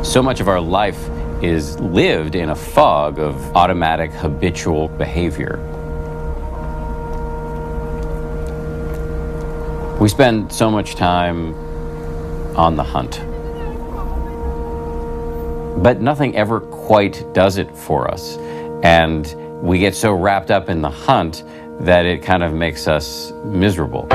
So much of our life is lived in a fog of automatic, habitual behavior. We spend so much time on the hunt. But nothing ever quite does it for us. And we get so wrapped up in the hunt that it kind of makes us miserable.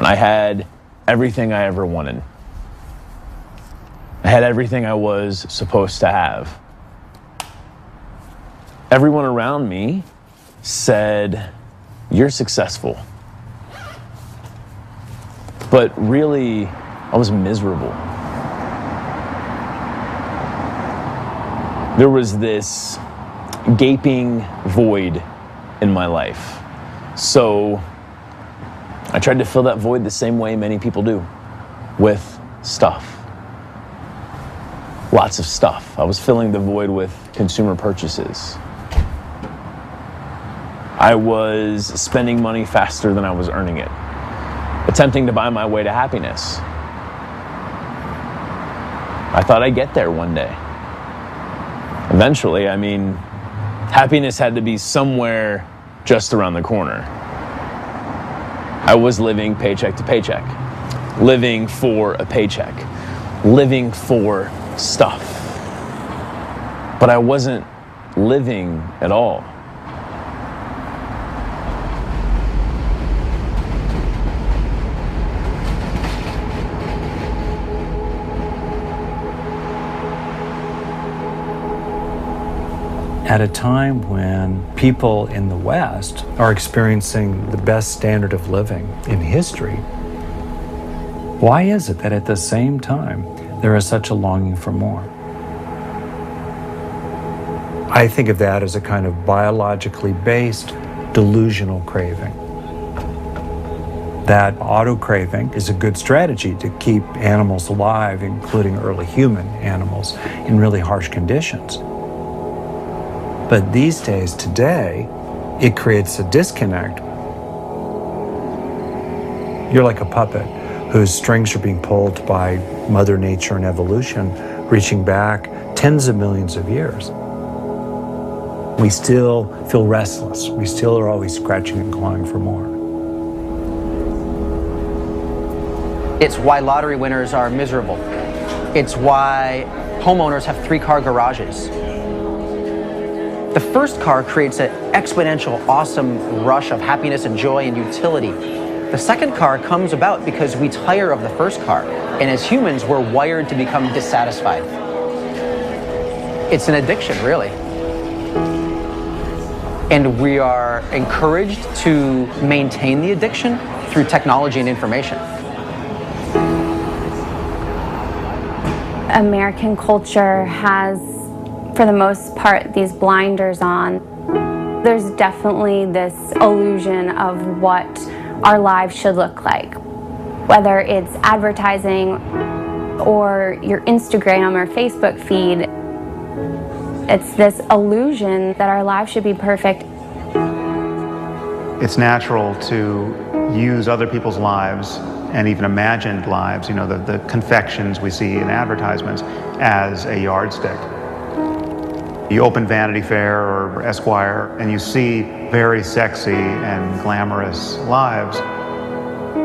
I had everything I ever wanted. I had everything I was supposed to have. Everyone around me said, "You're successful." But really, I was miserable. There was this gaping void in my life. So I tried to fill that void the same way many people do, with stuff. Lots of stuff. I was filling the void with consumer purchases. I was spending money faster than I was earning it, attempting to buy my way to happiness. I thought I'd get there one day. Eventually, happiness had to be somewhere just around the corner. I was living paycheck to paycheck, living for a paycheck, living for stuff. But I wasn't living at all. At a time when people in the West are experiencing the best standard of living in history, why is it that at the same time there is such a longing for more? I think of that as a kind of biologically based delusional craving. That auto-craving is a good strategy to keep animals alive, including early human animals, in really harsh conditions. But these days, today, it creates a disconnect. You're like a puppet whose strings are being pulled by Mother Nature and evolution, reaching back tens of millions of years. We still feel restless. We still are always scratching and clawing for more. It's why lottery winners are miserable. It's why homeowners have 3-car garages. The first car creates an exponential, awesome rush of happiness and joy and utility. The second car comes about because we tire of the first car, and as humans, we're wired to become dissatisfied. It's an addiction, really. And we are encouraged to maintain the addiction through technology and information. American culture has, for the most part, these blinders on. There's definitely this illusion of what our lives should look like. Whether it's advertising or your Instagram or Facebook feed, it's this illusion that our lives should be perfect. It's natural to use other people's lives and even imagined lives, the confections we see in advertisements, as a yardstick. You open Vanity Fair or Esquire and you see very sexy and glamorous lives.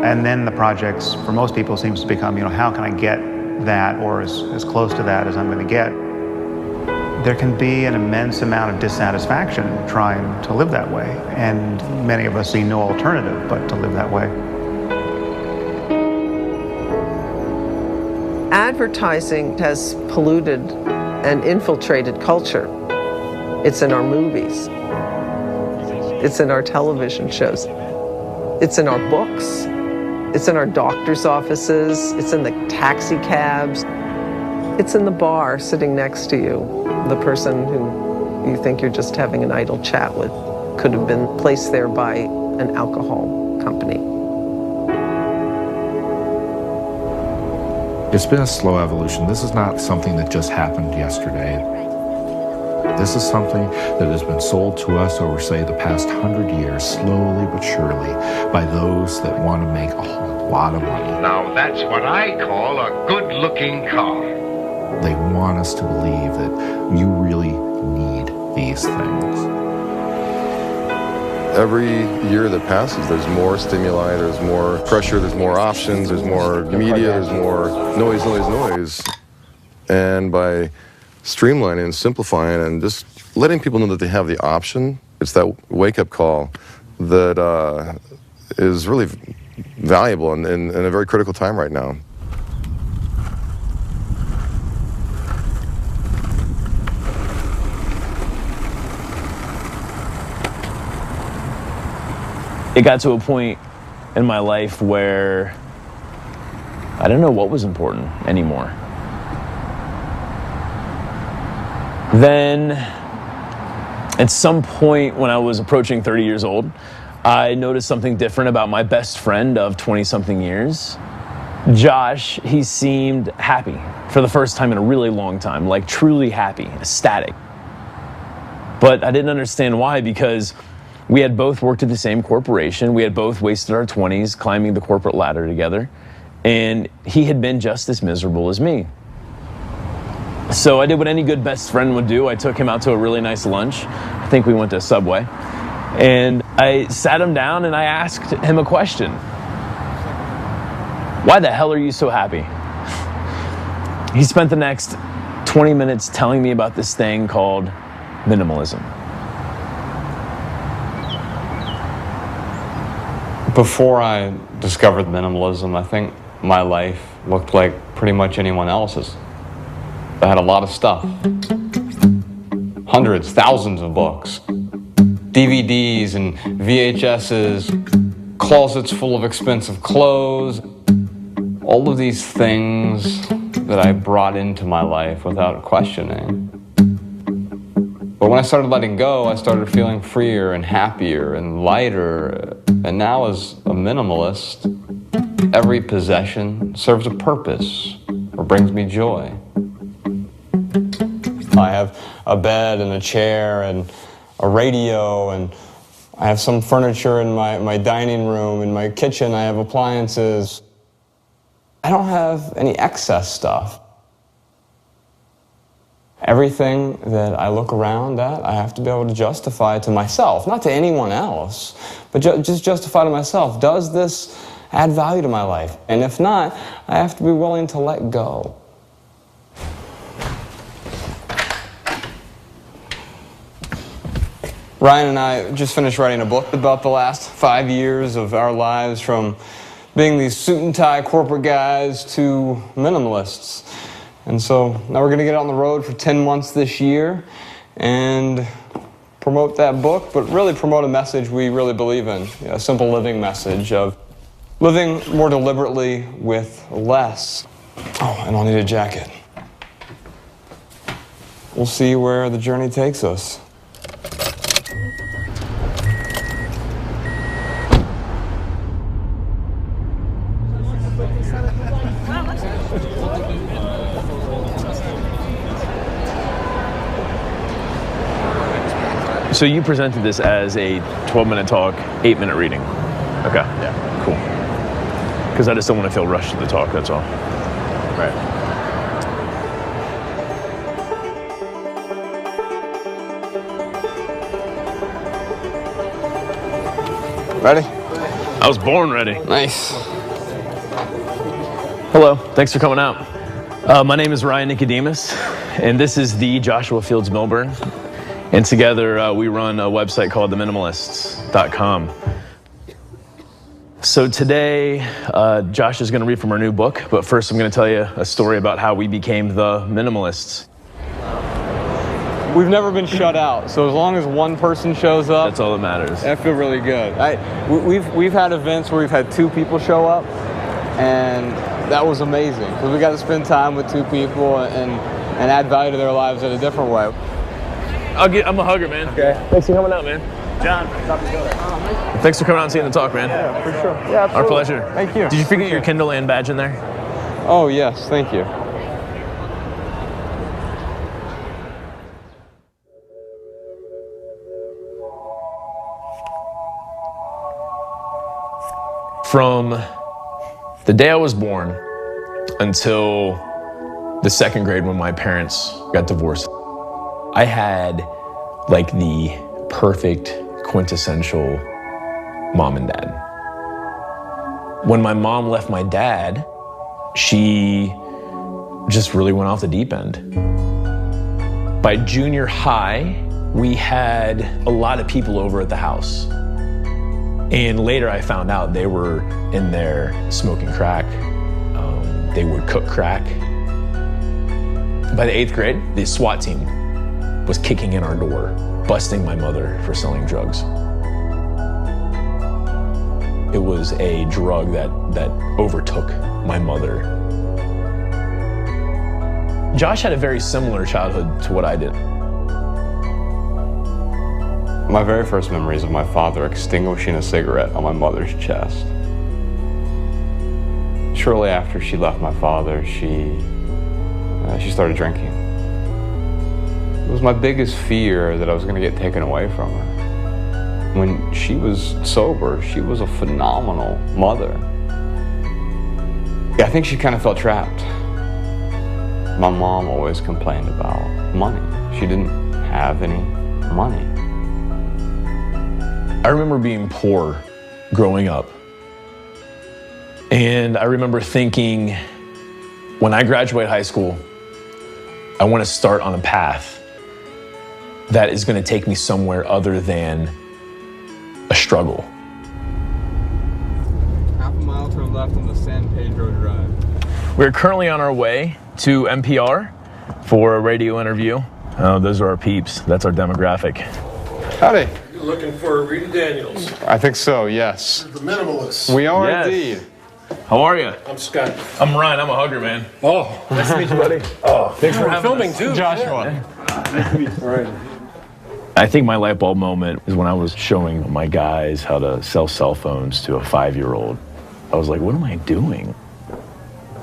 And then the projects, for most people, seems to become, how can I get that or as close to that as I'm going to get? There can be an immense amount of dissatisfaction trying to live that way. And many of us see no alternative but to live that way. Advertising has polluted and infiltrated culture. It's in our movies. It's in our television shows. It's in our books. It's in our doctor's offices. It's in the taxi cabs. It's in the bar sitting next to you. The person who you think you're just having an idle chat with could have been placed there by an alcohol company. It's been a slow evolution. This is not something that just happened yesterday. This is something that has been sold to us over, say, the past 100 years, slowly but surely, by those that want to make a whole lot of money. Now that's what I call a good-looking car. They want us to believe that you really need these things. Every year that passes, there's more stimuli, there's more pressure, there's more options, there's more media, there's more noise. And by streamlining and simplifying and just letting people know that they have the option, it's that wake-up call that is really valuable and in a very critical time right now. It got to a point in my life where I didn't know what was important anymore. Then, at some point when I was approaching 30 years old, I noticed something different about my best friend of 20-something years. Josh, he seemed happy for the first time in a really long time, like truly happy, ecstatic. But I didn't understand why, because we had both worked at the same corporation. We had both wasted our 20s climbing the corporate ladder together. And he had been just as miserable as me. So I did what any good best friend would do. I took him out to a really nice lunch. I think we went to Subway. And I sat him down and I asked him a question. Why the hell are you so happy? He spent the next 20 minutes telling me about this thing called minimalism. Before I discovered minimalism, I think my life looked like pretty much anyone else's. I had a lot of stuff. Hundreds, thousands of books. DVDs and VHSs, closets full of expensive clothes. All of these things that I brought into my life without questioning. But when I started letting go, I started feeling freer and happier and lighter. And now as a minimalist, every possession serves a purpose or brings me joy. I have a bed and a chair and a radio, and I have some furniture in my dining room. In my kitchen, I have appliances. I don't have any excess stuff. Everything that I look around at, I have to be able to justify to myself, not to anyone else, but just justify to myself. Does this add value to my life? And if not, I have to be willing to let go. Ryan and I just finished writing a book about the last 5 years of our lives, from being these suit and tie corporate guys to minimalists. And so now we're going to get on the road for 10 months this year and promote that book, but really promote a message we really believe in, a simple living message of living more deliberately with less. Oh, and I'll need a jacket. We'll see where the journey takes us. So you presented this as a 12-minute talk, 8-minute reading. Okay. Yeah. Cool. Because I just don't want to feel rushed to the talk, that's all. Right. Ready? I was born ready. Nice. Hello, thanks for coming out. My name is Ryan Nicodemus, and this is the Joshua Fields Milburn. And together we run a website called theminimalists.com. So today, Josh is going to read from our new book, but first I'm going to tell you a story about how we became the Minimalists. we've never been shut out. So as long as one person shows up, that's all that matters. I feel really good. We've had events where we've had 2 people show up, and that was amazing because we got to spend time with 2 people and add value to their lives in a different way. I'm a hugger, man. Okay. Thanks for coming out, man. John, thanks for coming out and seeing the talk, man. Yeah, for sure. Yeah, absolutely. Our pleasure. Thank you. Did you forget your Kindle Land badge in there? Oh, yes. Thank you. From the day I was born until the 2nd grade when my parents got divorced, I had like the perfect quintessential mom and dad. When my mom left my dad, she just really went off the deep end. By junior high, we had a lot of people over at the house. And later I found out they were in there smoking crack. They would cook crack. By the 8th grade, the SWAT team was kicking in our door, busting my mother for selling drugs. It was a drug that overtook my mother. Josh had a very similar childhood to what I did. My very first memories of my father extinguishing a cigarette on my mother's chest. Shortly after she left my father, she started drinking. It was my biggest fear that I was going to get taken away from her. When she was sober, she was a phenomenal mother. I think she kind of felt trapped. My mom always complained about money. She didn't have any money. I remember being poor growing up. And I remember thinking, when I graduate high school, I want to start on a path that is going to take me somewhere other than a struggle. Half a mile turn left on the San Pedro Drive. We're currently on our way to NPR for a radio interview. Those are our peeps. That's our demographic. Howdy. You're looking for Rita Daniels. I think so, yes. The Minimalists. We are Yes. indeed. How are you? I'm Scott. I'm Ryan. I'm a hugger, man. Oh, Nice to meet you, buddy. oh, Thanks for we're having filming us. too. Joshua. Nice to meet you. All right. I think my light bulb moment is when I was showing my guys how to sell cell phones to a 5-year-old. I was like, what am I doing?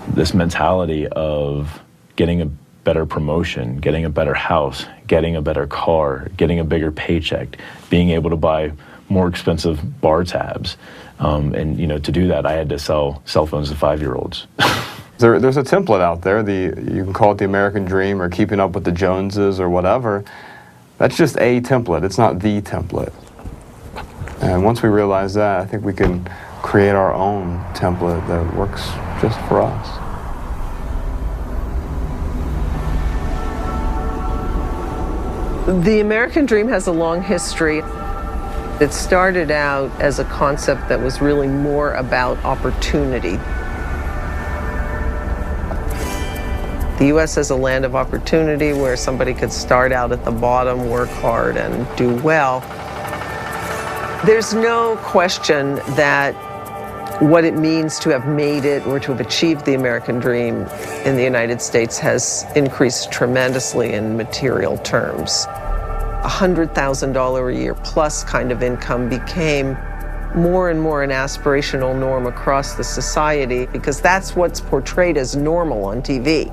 This mentality of getting a better promotion, getting a better house, getting a better car, getting a bigger paycheck, being able to buy more expensive bar tabs. And to do that, I had to sell cell phones to 5-year-olds. There's a template out there. You can call it the American Dream or keeping up with the Joneses or whatever. That's just a template. It's not the template. And once we realize that, I think we can create our own template that works just for us. The American Dream has a long history. It started out as a concept that was really more about opportunity. The U.S. is a land of opportunity where somebody could start out at the bottom, work hard, and do well. There's no question that what it means to have made it or to have achieved the American dream in the United States has increased tremendously in material terms. $100,000 a year plus kind of income became more and more an aspirational norm across the society because that's what's portrayed as normal on TV.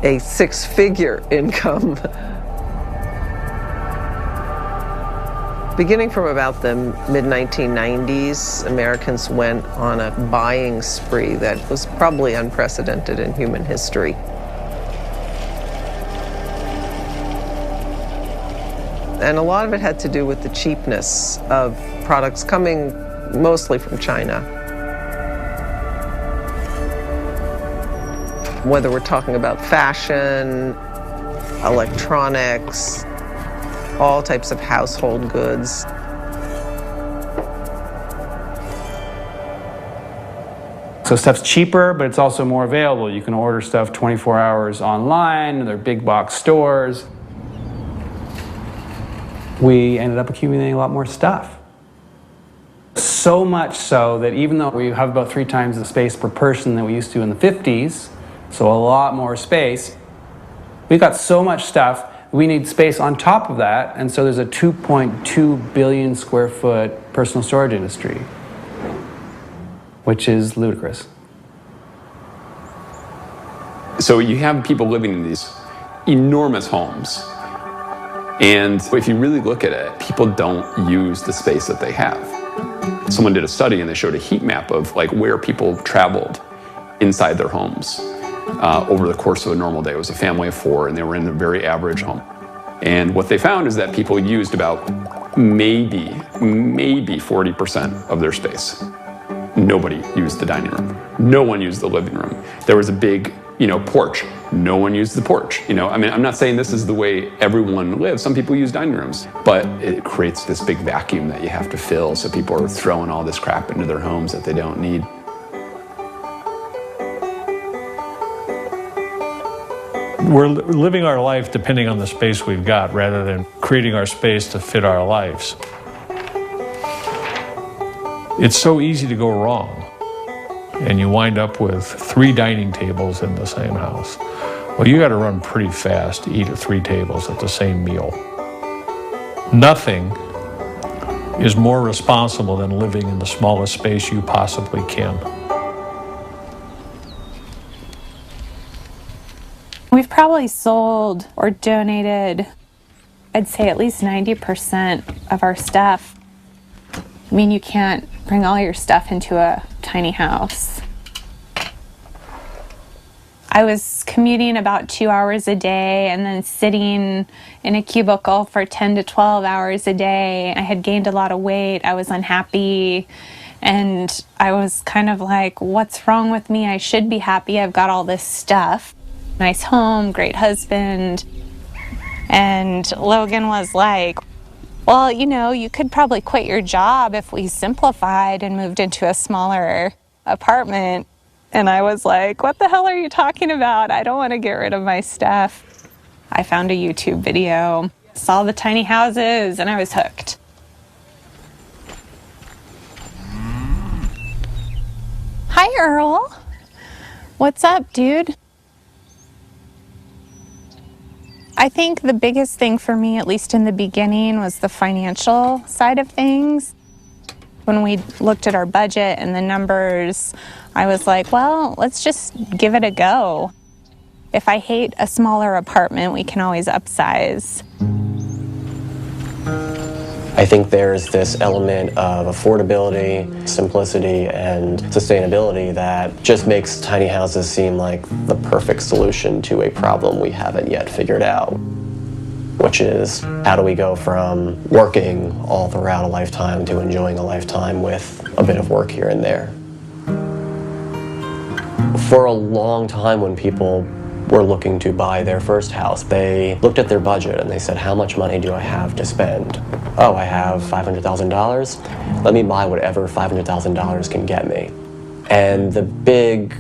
A 6-figure income. Beginning from about the mid-1990s, Americans went on a buying spree that was probably unprecedented in human history. And a lot of it had to do with the cheapness of products coming mostly from China. Whether we're talking about fashion, electronics, all types of household goods. So stuff's cheaper, but it's also more available. You can order stuff 24 hours online, they're big box stores. we ended up accumulating a lot more stuff. So much so that even though we have about 3 times the space per person that we used to in the 50s, so a lot more space, we got so much stuff, we need space on top of that, and so there's a 2.2 billion square foot personal storage industry, which is ludicrous. So you have people living in these enormous homes, and if you really look at it, people don't use the space that they have. Someone did a study and they showed a heat map of like where people traveled inside their homes over the course of a normal day. It was a family of 4 and they were in a very average home. And what they found is that people used about maybe 40% of their space. Nobody used the dining room. No one used the living room. There was a big, porch. No one used the porch. I mean, I'm not saying this is the way everyone lives. Some people use dining rooms, but it creates this big vacuum that you have to fill. So people are throwing all this crap into their homes that they don't need. We're living our life depending on the space we've got rather than creating our space to fit our lives. It's so easy to go wrong, and you wind up with 3 dining tables in the same house. Well, you got to run pretty fast to eat at 3 tables at the same meal. Nothing is more responsible than living in the smallest space you possibly can. We've probably sold or donated, I'd say at least 90% of our stuff. I mean, you can't bring all your stuff into a tiny house. I was commuting about 2 hours a day and then sitting in a cubicle for 10 to 12 hours a day. I had gained a lot of weight. I was unhappy. And I was kind of like, what's wrong with me? I should be happy. I've got all this stuff. Nice home, great husband. And Logan was like, well, you could probably quit your job if we simplified and moved into a smaller apartment. And I was like, what the hell are you talking about? I don't want to get rid of my stuff. I found a YouTube video, saw the tiny houses, and I was hooked. Hi, Earl. What's up, dude? I think the biggest thing for me, at least in the beginning, was the financial side of things. When we looked at our budget and the numbers, I was like, well, let's just give it a go. If I hate a smaller apartment, we can always upsize. I think there's this element of affordability, simplicity, and sustainability that just makes tiny houses seem like the perfect solution to a problem we haven't yet figured out, which is how do we go from working all throughout a lifetime to enjoying a lifetime with a bit of work here and there. For a long time, when people were looking to buy their first house, they looked at their budget and they said, how much money do I have to spend? Oh, I have $500,000. Let me buy whatever $500,000 can get me. And the big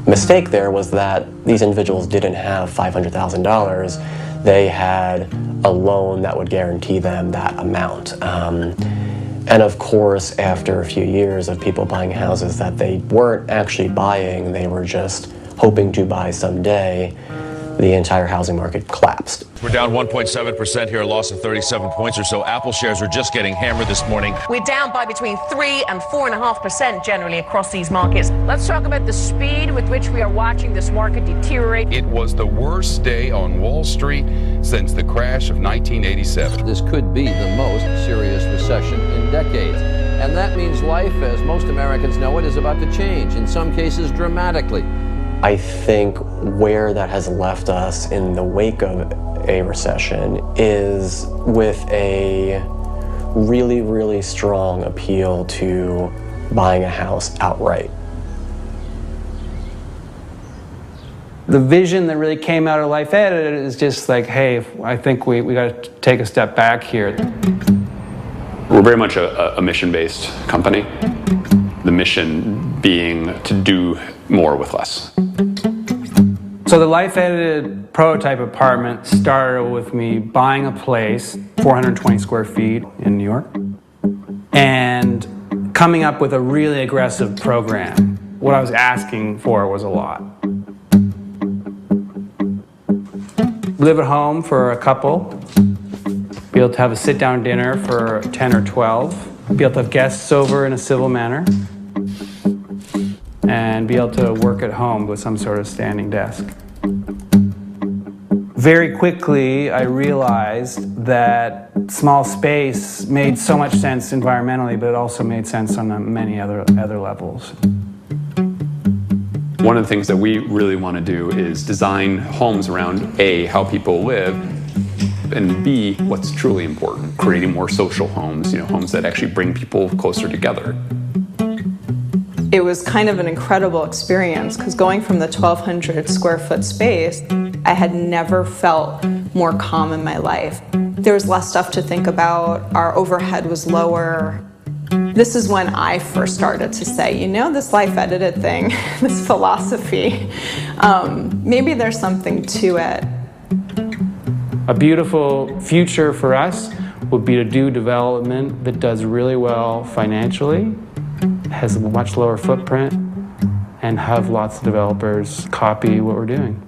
mistake there was that these individuals didn't have $500,000. They had a loan that would guarantee them that amount. And of course, after a few years of people buying houses that they weren't actually buying, they were just hoping to buy someday, the entire housing market collapsed. We're down 1.7% here, a loss of 37 points or so. Apple shares are just getting hammered this morning. We're down by between 3 and 4.5% generally across these markets. Let's talk about the speed with which we are watching this market deteriorate. It was the worst day on Wall Street since the crash of 1987. This could be the most serious recession in decades. And that means life, as most Americans know it, is about to change, in some cases dramatically. I think where that has left us in the wake of a recession is with a really, really strong appeal to buying a house outright. The vision that really came out of Life Ed is just like, hey, I think we got to take a step back here. We're very much a mission-based company. The mission being to do more with less. So the life-edited prototype apartment started with me buying a place, 420 square feet in New York, and coming up with a really aggressive program. What I was asking for was a lot. Live at home for a couple, be able to have a sit-down dinner for 10 or 12, be able to have guests over in a civil manner, and be able to work at home with some sort of standing desk. Very quickly, I realized that small space made so much sense environmentally, but it also made sense on many other levels. One of the things that we really want to do is design homes around A, how people live, and B, what's truly important, creating more social homes, homes that actually bring people closer together. It was kind of an incredible experience because going from the 1,200 square foot space, I had never felt more calm in my life. There was less stuff to think about, our overhead was lower. This is when I first started to say, this life-edited thing, this philosophy, maybe there's something to it. A beautiful future for us would be to do development that does really well financially, has a much lower footprint, and have lots of developers copy what we're doing.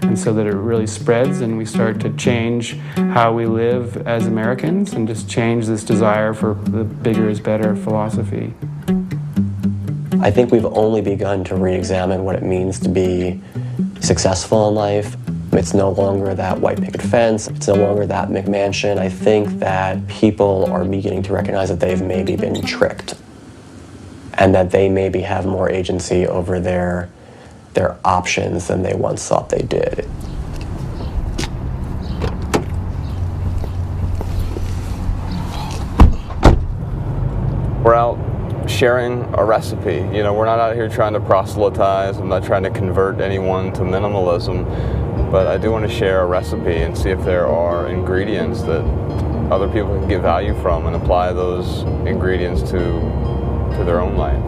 And so that it really spreads and we start to change how we live as Americans and just change this desire for the bigger is better philosophy. I think we've only begun to re-examine what it means to be successful in life. It's no longer that white picket fence. It's no longer that McMansion. I think that people are beginning to recognize that they've maybe been tricked and that they maybe have more agency over their options than they once thought they did. We're out sharing a recipe. We're not out here trying to proselytize. I'm not trying to convert anyone to minimalism, but I do want to share a recipe and see if there are ingredients that other people can get value from and apply those ingredients to their own life.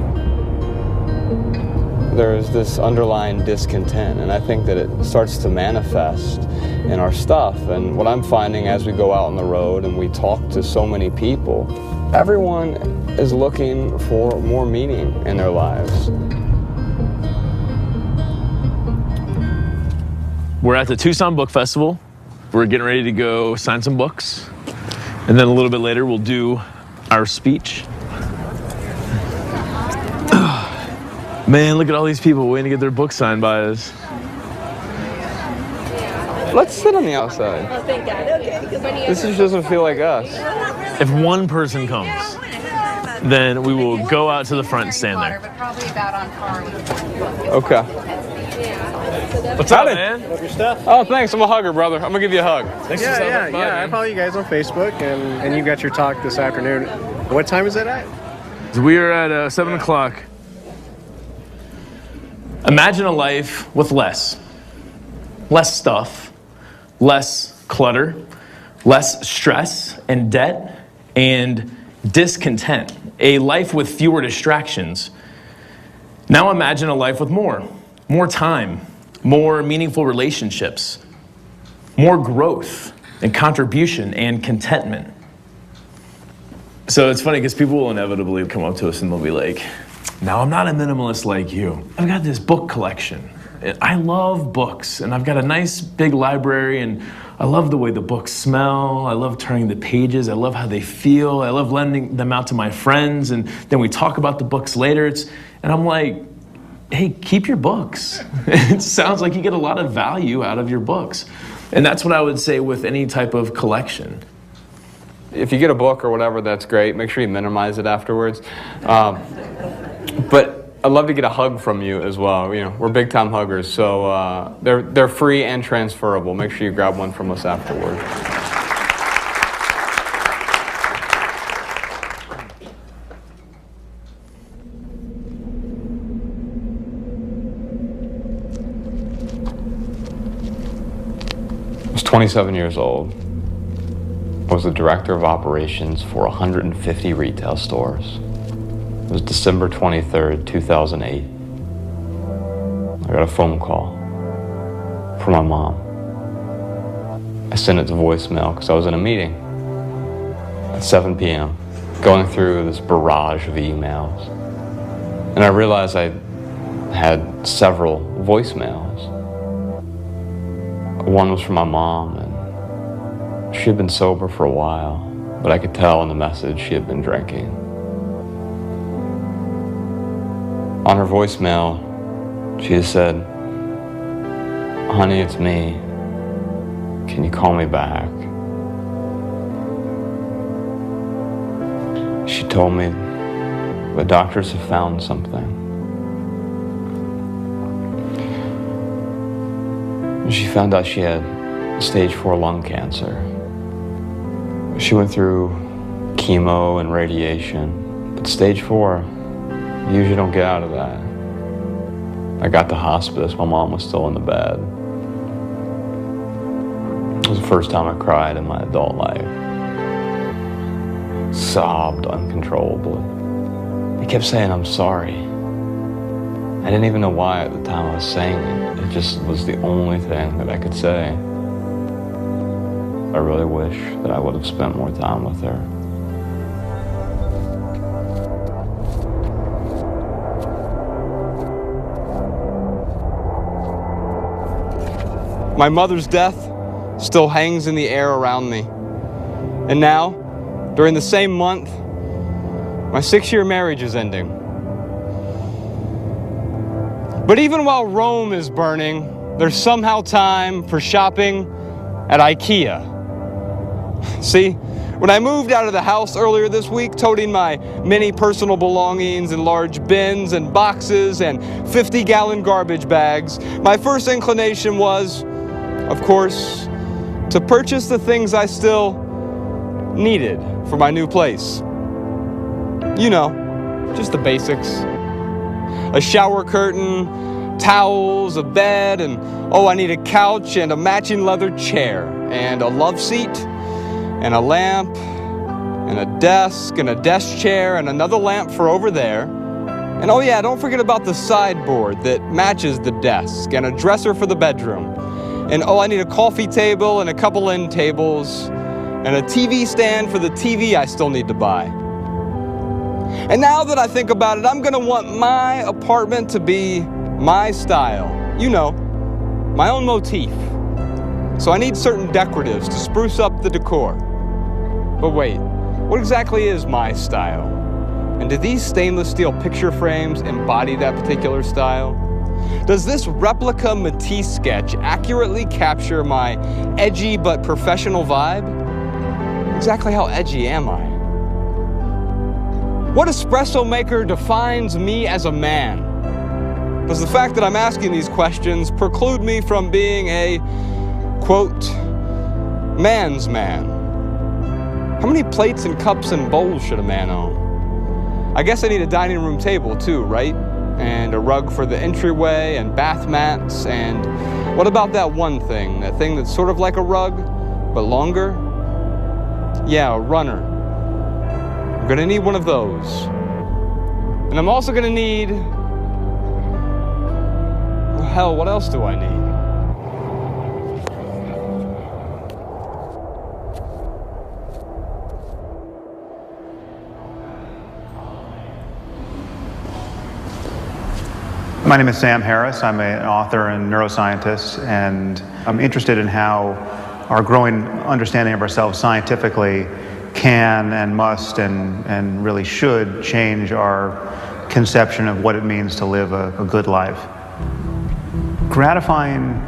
There's this underlying discontent, and I think that it starts to manifest in our stuff. And what I'm finding as we go out on the road and we talk to so many people, everyone is looking for more meaning in their lives. We're at the Tucson Book Festival. We're getting ready to go sign some books. And then a little bit later, we'll do our speech. Man, look at all these people waiting to get their books signed by us. Let's sit on the outside. Oh, thank God. Okay. This just doesn't feel like us. If one person comes, then we will go out to the front and stand there. Okay. What's up, man? Love your stuff. Oh, thanks. I'm a hugger, brother. I'm gonna give you a hug. Thanks yeah. I follow you guys on Facebook, and you got your talk this afternoon. What time is it at? We are at 7 o'clock. Imagine a life with less stuff, less clutter, less stress and debt and discontent. A life with fewer distractions. Now imagine a life with more time, more meaningful relationships, more growth and contribution and contentment. So it's funny because people will inevitably come up to us and they'll be like, now, I'm not a minimalist like you. I've got this book collection. I love books, and I've got a nice big library, and I love the way the books smell. I love turning the pages. I love how they feel. I love lending them out to my friends, and then we talk about the books later. And I'm like, hey, keep your books. It sounds like you get a lot of value out of your books. And that's what I would say with any type of collection. If you get a book or whatever, that's great. Make sure you minimize it afterwards. But I'd love to get a hug from you as well. We're big time huggers, so they're free and transferable. Make sure you grab one from us afterward. I was 27 years old. I was the director of operations for 150 retail stores. It was December 23rd, 2008. I got a phone call. from my mom. I sent it to voicemail because I was in a meeting at 7 p.m. going through this barrage of emails. And I realized I had several voicemails. One was from my mom, and she had been sober for a while, but I could tell in the message she had been drinking. On her voicemail, she just said, "Honey, it's me. Can you call me back?" She told me the doctors have found something. She found out she had stage 4 lung cancer. She went through chemo and radiation, but stage 4, you usually don't get out of that. I got to hospice, my mom was still in the bed. It was the first time I cried in my adult life. Sobbed uncontrollably. I kept saying, "I'm sorry." I didn't even know why at the time I was saying it. It just was the only thing that I could say. I really wish that I would have spent more time with her. My mother's death still hangs in the air around me. And now, during the same month, my 6-year marriage is ending. But even while Rome is burning, there's somehow time for shopping at IKEA. See, when I moved out of the house earlier this week, toting my many personal belongings in large bins and boxes and 50-gallon garbage bags, my first inclination was, of course, to purchase the things I still needed for my new place. You know, just the basics. A shower curtain, towels, a bed, and oh, I need a couch and a matching leather chair, and a love seat, and a lamp, and a desk chair, and another lamp for over there. And oh yeah, don't forget about the sideboard that matches the desk, and a dresser for the bedroom. And oh, I need a coffee table and a couple end tables, and a TV stand for the TV I still need to buy. And now that I think about it, I'm gonna want my apartment to be my style. You know, my own motif. So I need certain decoratives to spruce up the decor. But wait, what exactly is my style? And do these stainless steel picture frames embody that particular style? Does this replica Matisse sketch accurately capture my edgy but professional vibe? Exactly how edgy am I? What espresso maker defines me as a man? Does the fact that I'm asking these questions preclude me from being a, quote, man's man? How many plates and cups and bowls should a man own? I guess I need a dining room table too, right? And a rug for the entryway and bath mats, and what about that one thing? That thing that's sort of like a rug, but longer? Yeah, a runner. I'm gonna need one of those. And I'm also gonna need... well, hell, what else do I need? My name is Sam Harris. I'm an author and neuroscientist, and I'm interested in how our growing understanding of ourselves scientifically can and must and really should change our conception of what it means to live a good life. Gratifying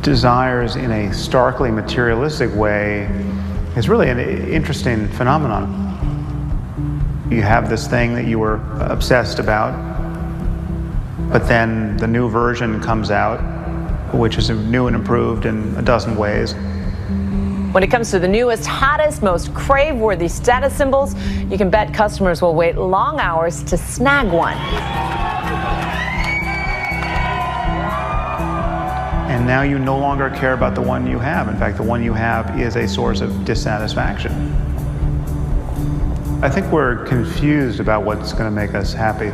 desires in a starkly materialistic way is really an interesting phenomenon. You have this thing that you were obsessed about, but then the new version comes out, which is new and improved in a dozen ways. When it comes to the newest, hottest, most crave-worthy status symbols, you can bet customers will wait long hours to snag one. And now you no longer care about the one you have. In fact, the one you have is a source of dissatisfaction. I think we're confused about what's going to make us happy.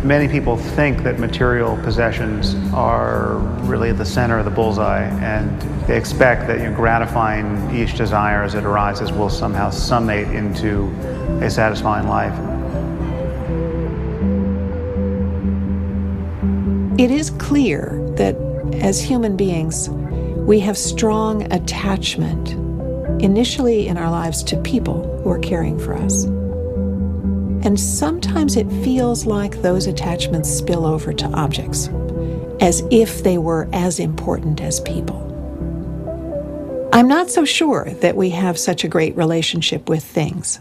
Many people think that material possessions are really at the center of the bullseye, and they expect that gratifying each desire as it arises will somehow summate into a satisfying life. It is clear that as human beings, we have strong attachment, initially in our lives, to people who are caring for us. And sometimes it feels like those attachments spill over to objects, as if they were as important as people. I'm not so sure that we have such a great relationship with things.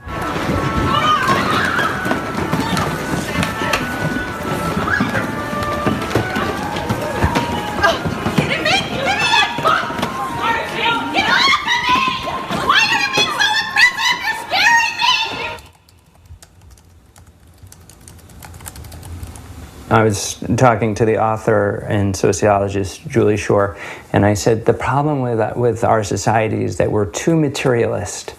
I was talking to the author and sociologist Julie Shore, and I said, the problem with our society is that we're too materialist.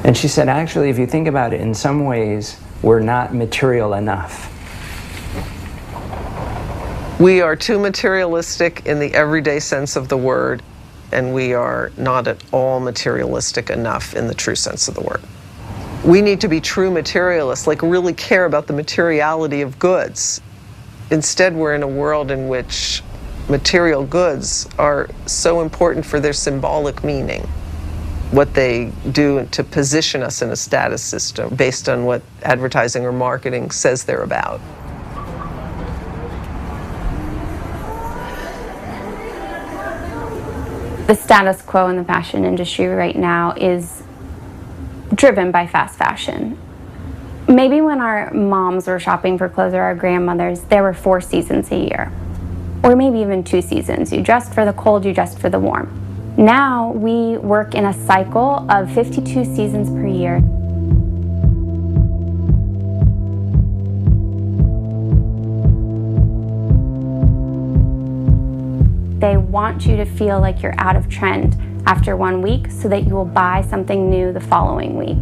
And she said, actually, if you think about it, in some ways, we're not material enough. We are too materialistic in the everyday sense of the word, and we are not at all materialistic enough in the true sense of the word. We need to be true materialists, like really care about the materiality of goods. Instead, we're in a world in which material goods are so important for their symbolic meaning, what they do to position us in a status system based on what advertising or marketing says they're about. The status quo in the fashion industry right now is driven by fast fashion. Maybe when our moms were shopping for clothes, or our grandmothers, there were 4 seasons a year. Or maybe even 2 seasons. You dressed for the cold, you dressed for the warm. Now we work in a cycle of 52 seasons per year. They want you to feel like you're out of trend after 1 week so that you will buy something new the following week.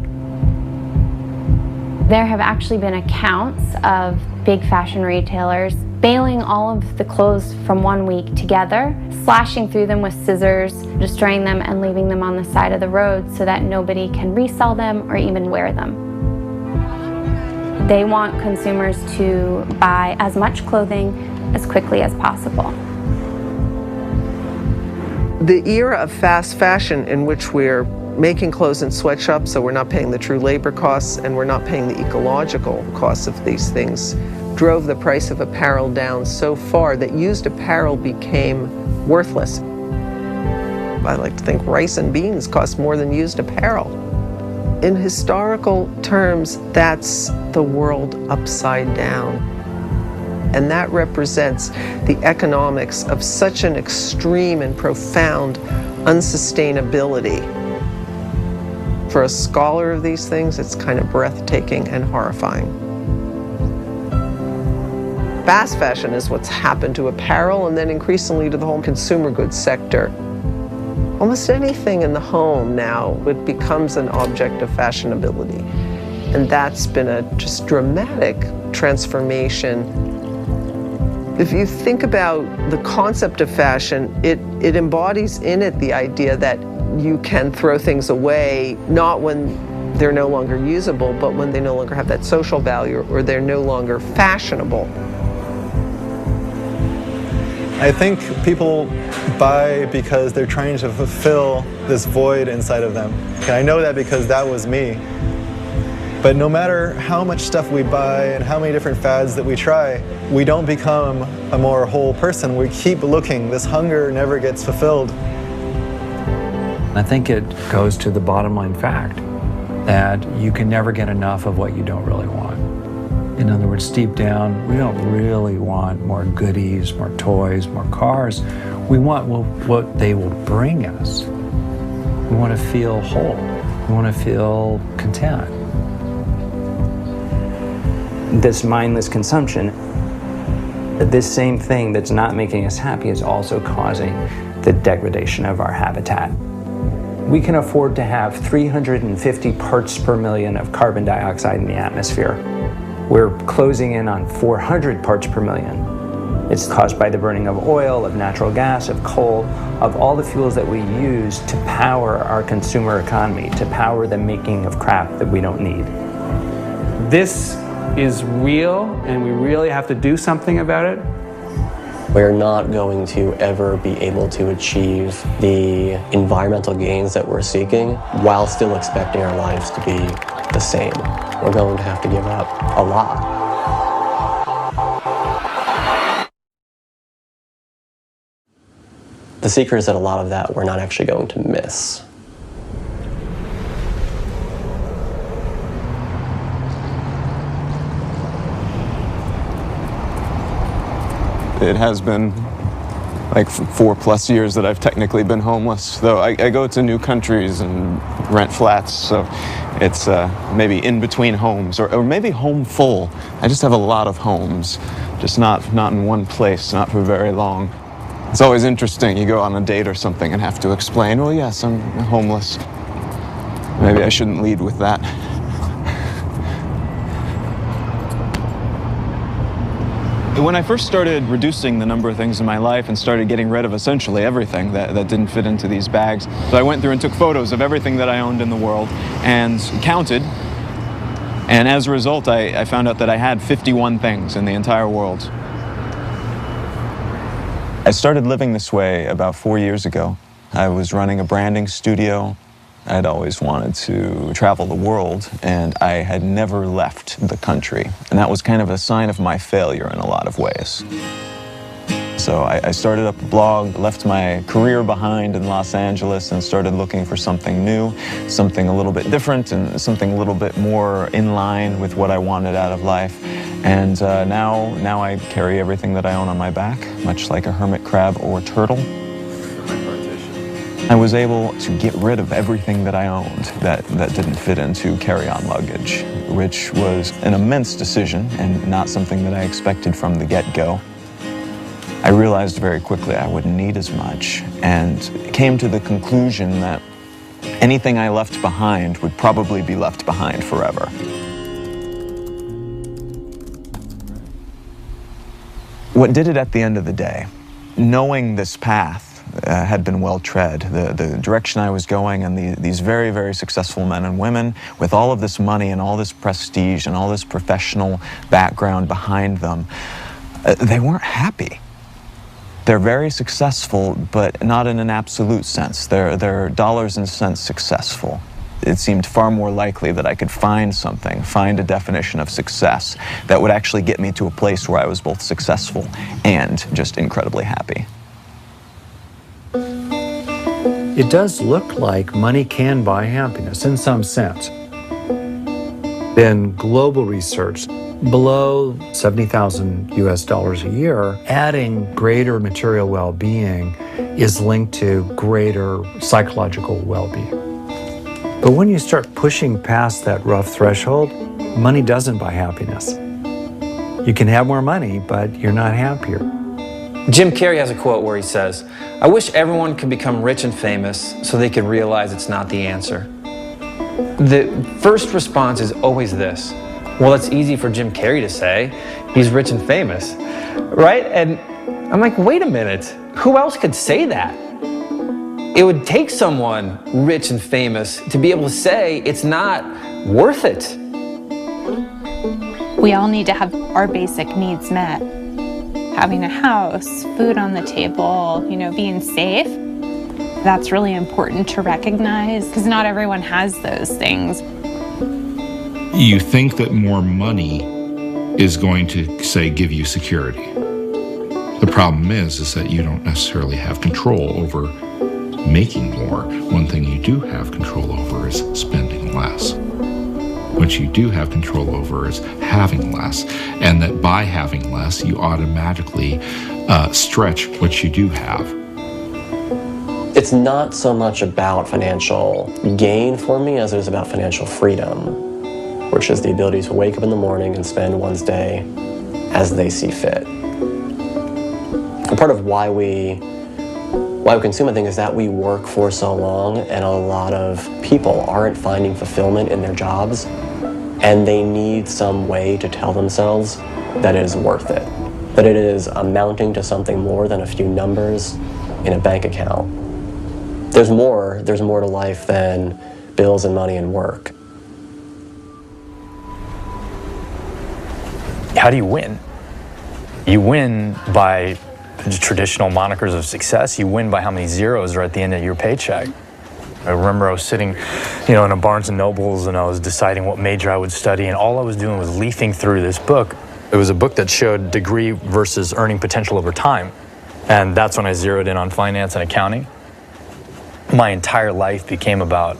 There have actually been accounts of big fashion retailers bailing all of the clothes from 1 week together, slashing through them with scissors, destroying them and leaving them on the side of the road so that nobody can resell them or even wear them. They want consumers to buy as much clothing as quickly as possible. The era of fast fashion, in which we're making clothes in sweatshops so we're not paying the true labor costs and we're not paying the ecological costs of these things, drove the price of apparel down so far that used apparel became worthless. I like to think rice and beans cost more than used apparel. In historical terms, that's the world upside down. And that represents the economics of such an extreme and profound unsustainability. For a scholar of these things, it's kind of breathtaking and horrifying. Fast fashion is what's happened to apparel and then increasingly to the whole consumer goods sector. Almost anything in the home now, it becomes an object of fashionability. And that's been a just dramatic transformation. If you think about the concept of fashion, it embodies in it the idea that you can throw things away, not when they're no longer usable, but when they no longer have that social value or they're no longer fashionable. I think people buy because they're trying to fulfill this void inside of them. And I know that because that was me. But no matter how much stuff we buy and how many different fads that we try, we don't become a more whole person. We keep looking. This hunger never gets fulfilled. I think it goes to the bottom line fact that you can never get enough of what you don't really want. In other words, deep down, we don't really want more goodies, more toys, more cars. We want what they will bring us. We want to feel whole. We want to feel content. This mindless consumption, this same thing that's not making us happy is also causing the degradation of our habitat. We can afford to have 350 parts per million of carbon dioxide in the atmosphere. We're closing in on 400 parts per million. It's caused by the burning of oil, of natural gas, of coal, of all the fuels that we use to power our consumer economy, to power the making of crap that we don't need. This is real, and we really have to do something about it. We're not going to ever be able to achieve the environmental gains that we're seeking while still expecting our lives to be the same. We're going to have to give up a lot. The secret is that a lot of that we're not actually going to miss. It has been like 4+ years that I've technically been homeless, though I go to new countries and rent flats, so it's maybe in between homes, or maybe home full. I just have a lot of homes, just not in one place, not for very long. It's always interesting, you go on a date or something and have to explain, well, yes, I'm homeless. Maybe I shouldn't lead with that. When I first started reducing the number of things in my life and started getting rid of essentially everything that didn't fit into these bags, so I went through and took photos of everything that I owned in the world and counted. And as a result, I found out that I had 51 things in the entire world. I started living this way about 4 years ago. I was running a branding studio. I'd always wanted to travel the world, and I had never left the country. And that was kind of a sign of my failure in a lot of ways. So I started up a blog, left my career behind in Los Angeles, and started looking for something new, something a little bit different, and something a little bit more in line with what I wanted out of life. And now I carry everything that I own on my back, much like a hermit crab or turtle. I was able to get rid of everything that I owned that didn't fit into carry-on luggage, which was an immense decision and not something that I expected from the get-go. I realized very quickly I wouldn't need as much, and came to the conclusion that anything I left behind would probably be left behind forever. What did it at the end of the day? Knowing this path had been well tread, the direction I was going, and these very, very successful men and women with all of this money and all this prestige and all this professional background behind them, they weren't happy. They're very successful, but not in an absolute sense. They're dollars and cents successful. It seemed far more likely that I could find a definition of success that would actually get me to a place where I was both successful and just incredibly happy. It does look like money can buy happiness in some sense. In global research, below $70,000 US a year, adding greater material well-being is linked to greater psychological well-being. But when you start pushing past that rough threshold, money doesn't buy happiness. You can have more money, but you're not happier. Jim Carrey has a quote where he says, "I wish everyone could become rich and famous so they could realize it's not the answer." The first response is always this: well, it's easy for Jim Carrey to say. He's rich and famous, right? And I'm like, wait a minute, who else could say that? It would take someone rich and famous to be able to say it's not worth it. We all need to have our basic needs met. Having a house, food on the table, being safe. That's really important to recognize because not everyone has those things. You think that more money is going to, say, give you security. The problem is that you don't necessarily have control over making more. One thing you do have control over is spending less. What you do have control over is having less, and that by having less, you automatically stretch what you do have. It's not so much about financial gain for me as it is about financial freedom, which is the ability to wake up in the morning and spend one's day as they see fit. And part of why we consume a thing is that we work for so long, and a lot of people aren't finding fulfillment in their jobs. and they need some way to tell themselves that it is worth it, that it is amounting to something more than a few numbers in a bank account. There's more to life than bills and money and work. How do you win? You win by the traditional monikers of success. You win by how many zeros are at the end of your paycheck. I remember I was sitting, in a Barnes & Nobles, and I was deciding what major I would study, and all I was doing was leafing through this book. It was a book that showed degree versus earning potential over time. And that's when I zeroed in on finance and accounting. My entire life became about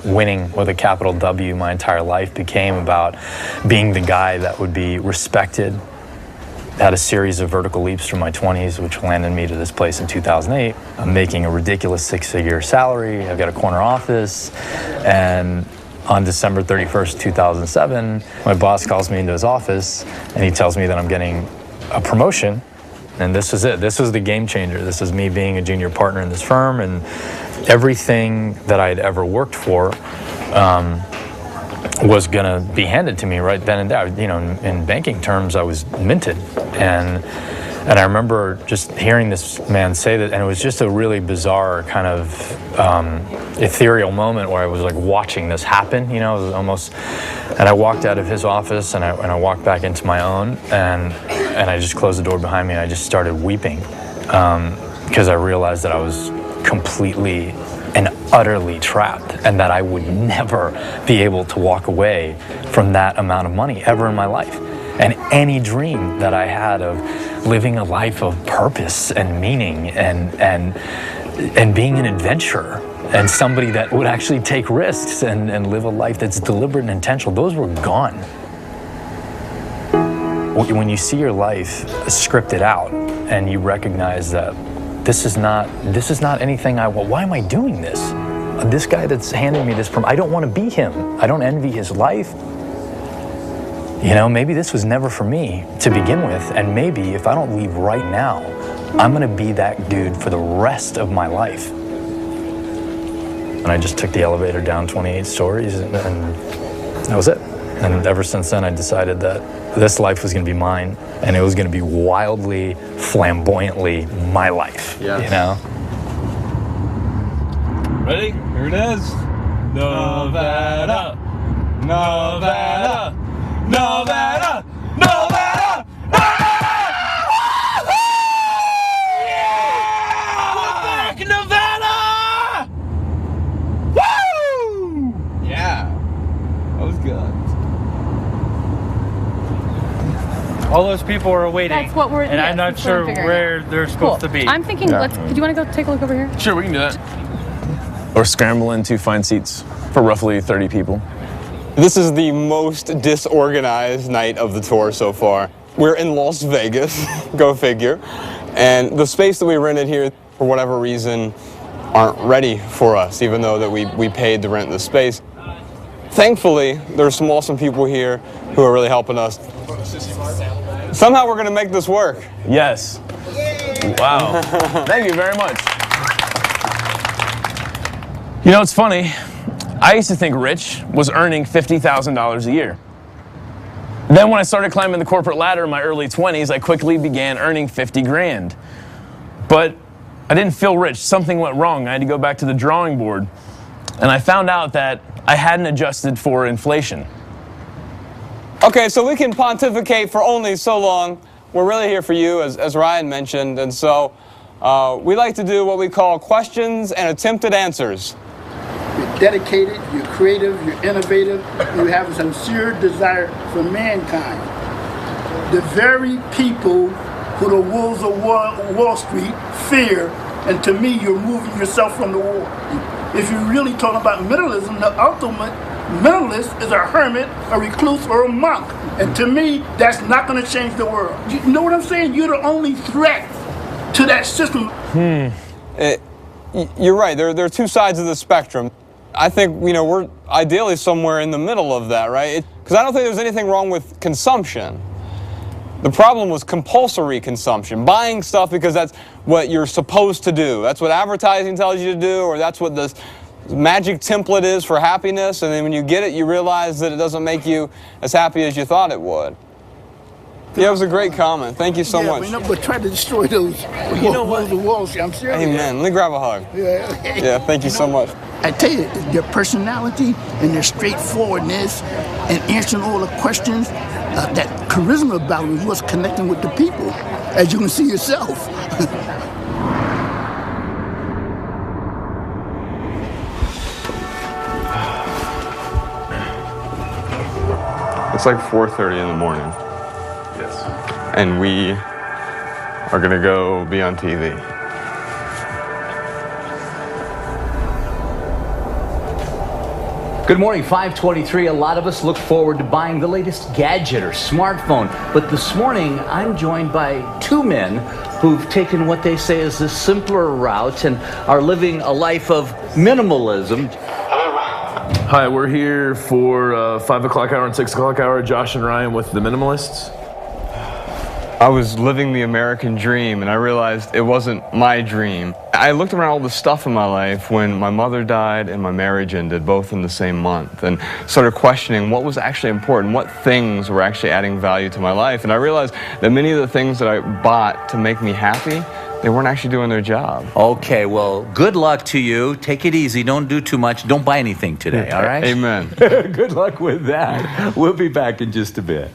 winning with a capital W. My entire life became about being the guy that would be respected. Had a series of vertical leaps through my 20s, which landed me to this place in 2008. I'm making a ridiculous 6-figure salary. I've got a corner office. And on December 31st, 2007, my boss calls me into his office and he tells me that I'm getting a promotion. And this was it. This was the game changer. This is me being a junior partner in this firm, and everything that I had ever worked for was going to be handed to me right then and there. In banking terms, I was minted. And I remember just hearing this man say that, and it was just a really bizarre kind of ethereal moment where I was like watching this happen, it was almost, and I walked out of his office and I walked back into my own, and I just closed the door behind me and I just started weeping because I realized that I was completely and utterly trapped, and that I would never be able to walk away from that amount of money ever in my life. And any dream that I had of living a life of purpose and meaning and being an adventurer and somebody that would actually take risks and live a life that's deliberate and intentional, those were gone. When you see your life scripted out and you recognize that this is not anything I want. Why am I doing this? This guy that's handing me this I don't want to be him. I don't envy his life. Maybe this was never for me to begin with, and maybe if I don't leave right now, I'm going to be that dude for the rest of my life. And I just took the elevator down 28 stories, and that was it. And ever since then, I decided that this life was going to be mine, and it was going to be wildly, flamboyantly my life, Ready? Here it is. Nevada, Nevada, Nevada, Nevada! Yeah! We're back in Nevada! Woo! Yeah. That was good. All those people are waiting. That's what we're. And I'm not sure where they're supposed to be. I'm thinking. Do you want to go take a look over here? Sure, we can do that. Or scrambling to find seats for roughly 30 people. This is the most disorganized night of the tour so far. We're in Las Vegas, go figure. And the space that we rented here, for whatever reason, aren't ready for us, even though that we paid to rent the space. Thankfully, there's some awesome people here who are really helping us. Somehow we're going to make this work. Yes. Wow. Thank you very much. It's funny. I used to think rich was earning $50,000 a year. Then when I started climbing the corporate ladder in my early 20s, I quickly began earning 50 grand. But I didn't feel rich. Something went wrong. I had to go back to the drawing board. And I found out that I hadn't adjusted for inflation. Okay, so we can pontificate for only so long. We're really here for you, as Ryan mentioned. And so we like to do what we call questions and attempted answers. You're dedicated, you're creative, you're innovative, you have a sincere desire for mankind. The very people who the wolves of Wall Street fear, and to me, you're moving yourself from the wall. If you're really talking about minimalism, the ultimate minimalist is a hermit, a recluse, or a monk. And to me, that's not going to change the world. You know what I'm saying? You're the only threat to that system. You're right. There are two sides of the spectrum. I think, we're ideally somewhere in the middle of that, right? Because I don't think there's anything wrong with consumption. The problem was compulsory consumption, buying stuff because that's what you're supposed to do. That's what advertising tells you to do, or that's what the magic template is for happiness, and then when you get it, you realize that it doesn't make you as happy as you thought it would. Yeah, it was a great comment. Thank you so much. But try to destroy those walls. I'm serious. Amen. Let me grab a hug. Yeah, thank you so much. I tell you, their personality and their straightforwardness and answering all the questions, that charisma about them is what's connecting with the people, as you can see yourself. It's like 4:30 in the morning. Yes. And we are gonna go be on TV. Good morning, 5:23. A lot of us look forward to buying the latest gadget or smartphone. But this morning, I'm joined by two men who've taken what they say is the simpler route and are living a life of minimalism. Hi, we're here for 5 o'clock hour and 6 o'clock hour. Josh and Ryan with the Minimalists. I was living the American dream, and I realized it wasn't my dream. I looked around all the stuff in my life when my mother died and my marriage ended, both in the same month, and started questioning what was actually important, what things were actually adding value to my life. And I realized that many of the things that I bought to make me happy, they weren't actually doing their job. Okay, well, good luck to you. Take it easy. Don't do too much. Don't buy anything today, all right? Amen. Good luck with that. We'll be back in just a bit.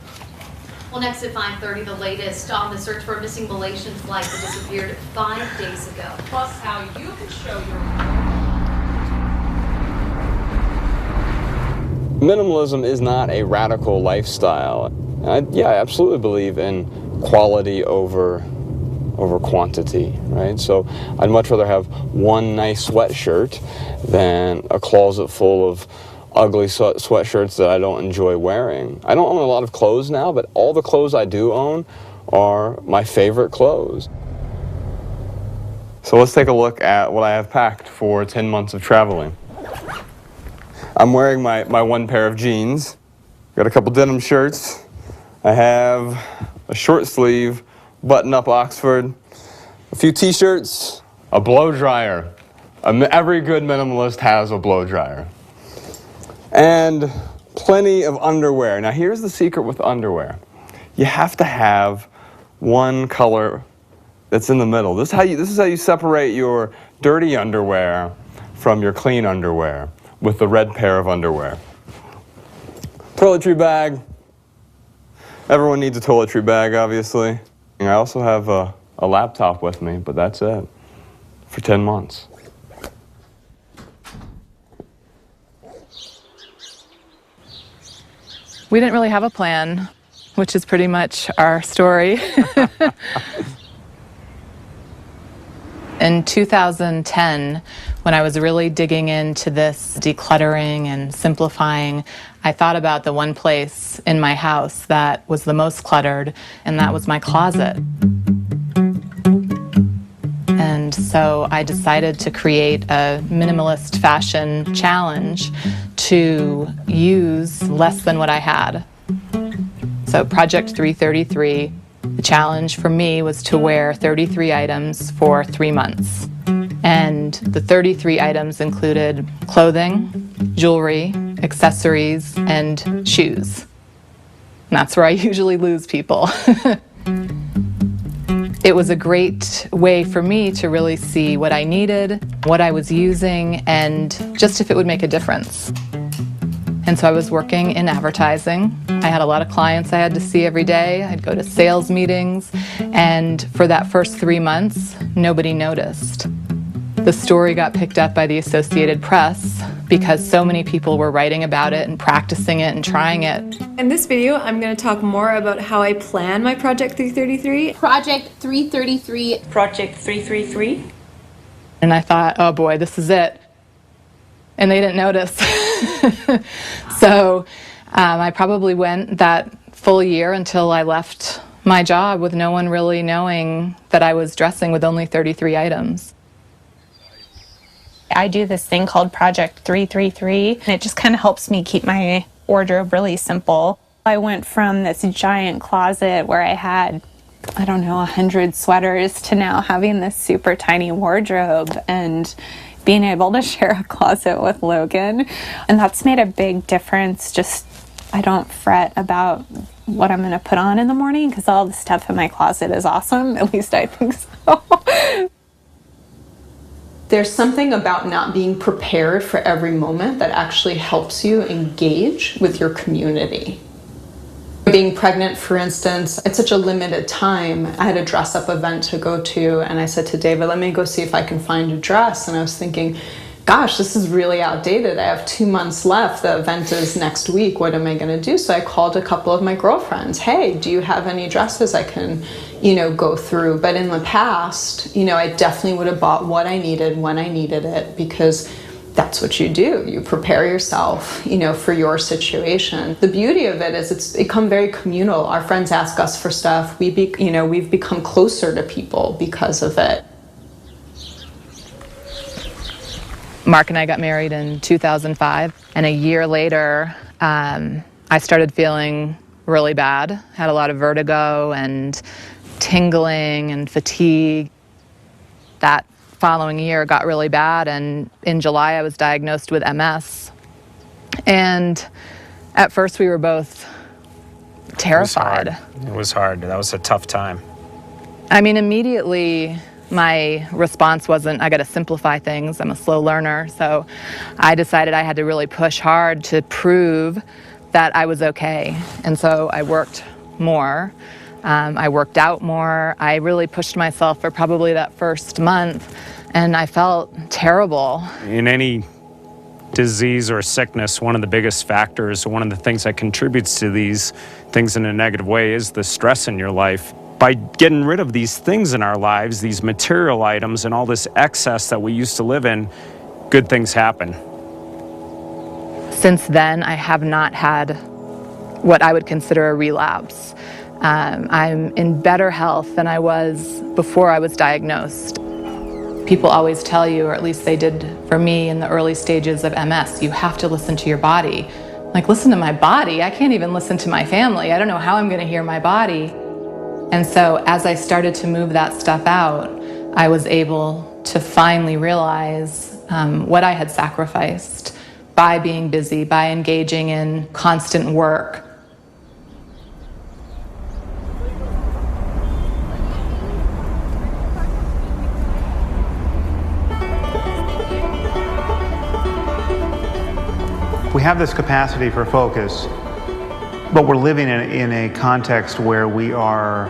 Well, next at 5:30, the latest on the search for a missing Malaysian flight that disappeared 5 days ago. Plus, how you can show your... Minimalism is not a radical lifestyle. I absolutely believe in quality over quantity, right? So I'd much rather have one nice sweatshirt than a closet full of ugly sweatshirts that I don't enjoy wearing. I don't own a lot of clothes now, but all the clothes I do own are my favorite clothes. So let's take a look at what I have packed for 10 months of traveling. I'm wearing my one pair of jeans. Got a couple denim shirts. I have a short sleeve button-up Oxford, a few t-shirts, a blow dryer. Every good minimalist has a blow dryer. And plenty of underwear. Now here's the secret with underwear. You have to have one color that's in the middle. This is how you separate your dirty underwear from your clean underwear, with the red pair of underwear. Toiletry bag. Everyone needs a toiletry bag, obviously. And I also have a laptop with me, but that's it for 10 months. We didn't really have a plan, which is pretty much our story. In 2010, when I was really digging into this decluttering and simplifying, I thought about the one place in my house that was the most cluttered, and that was my closet. And so I decided to create a minimalist fashion challenge to use less than what I had. So Project 333, the challenge for me was to wear 33 items for 3 months. And the 33 items included clothing, jewelry, accessories, and shoes. And that's where I usually lose people. It was a great way for me to really see what I needed, what I was using, and just if it would make a difference. And so I was working in advertising. I had a lot of clients I had to see every day. I'd go to sales meetings, and for that first 3 months, nobody noticed. The story got picked up by the Associated Press because so many people were writing about it and practicing it and trying it. In this video, I'm going to talk more about how I plan my Project 333. Project 333. Project 333. And I thought, oh boy, this is it. And they didn't notice. So I probably went that full year until I left my job with no one really knowing that I was dressing with only 33 items. I do this thing called Project 333, and it just kind of helps me keep my wardrobe really simple. I went from this giant closet where I had I don't know, 100 sweaters to now having this super tiny wardrobe and being able to share a closet with Logan. And that's made a big difference. Just, I don't fret about what I'm going to put on in the morning because all the stuff in my closet is awesome. At least I think so. There's something about not being prepared for every moment that actually helps you engage with your community. Being pregnant, for instance, it's such a limited time. I had a dress-up event to go to, and I said to David, let me go see if I can find a dress. And I was thinking, gosh, this is really outdated. I have 2 months left. The event is next week. What am I going to do? So I called a couple of my girlfriends. Hey, do you have any dresses I can, go through? But in the past, I definitely would have bought what I needed when I needed it, because that's what you do. You prepare yourself, for your situation. The beauty of it is it's become very communal. Our friends ask us for stuff. We've become closer to people because of it. Mark and I got married in 2005, and a year later, I started feeling really bad. Had a lot of vertigo and tingling and fatigue. That following year got really bad, and in July I was diagnosed with MS. And at first we were both terrified. It was hard. That was a tough time. I mean, immediately my response wasn't, I got to simplify things. I'm a slow learner. So I decided I had to really push hard to prove that I was okay. And so I worked more. I worked out more. I really pushed myself for probably that first month, and I felt terrible. In any disease or sickness, one of the biggest factors, one of the things that contributes to these things in a negative way is the stress in your life. By getting rid of these things in our lives, these material items and all this excess that we used to live in, good things happen. Since then, I have not had what I would consider a relapse. I'm in better health than I was before I was diagnosed. People always tell you, or at least they did for me in the early stages of MS, you have to listen to your body. Like, listen to my body? I can't even listen to my family. I don't know how I'm going to hear my body. And so as I started to move that stuff out, I was able to finally realize what I had sacrificed by being busy, by engaging in constant work. We have this capacity for focus, but we're living in a context where we are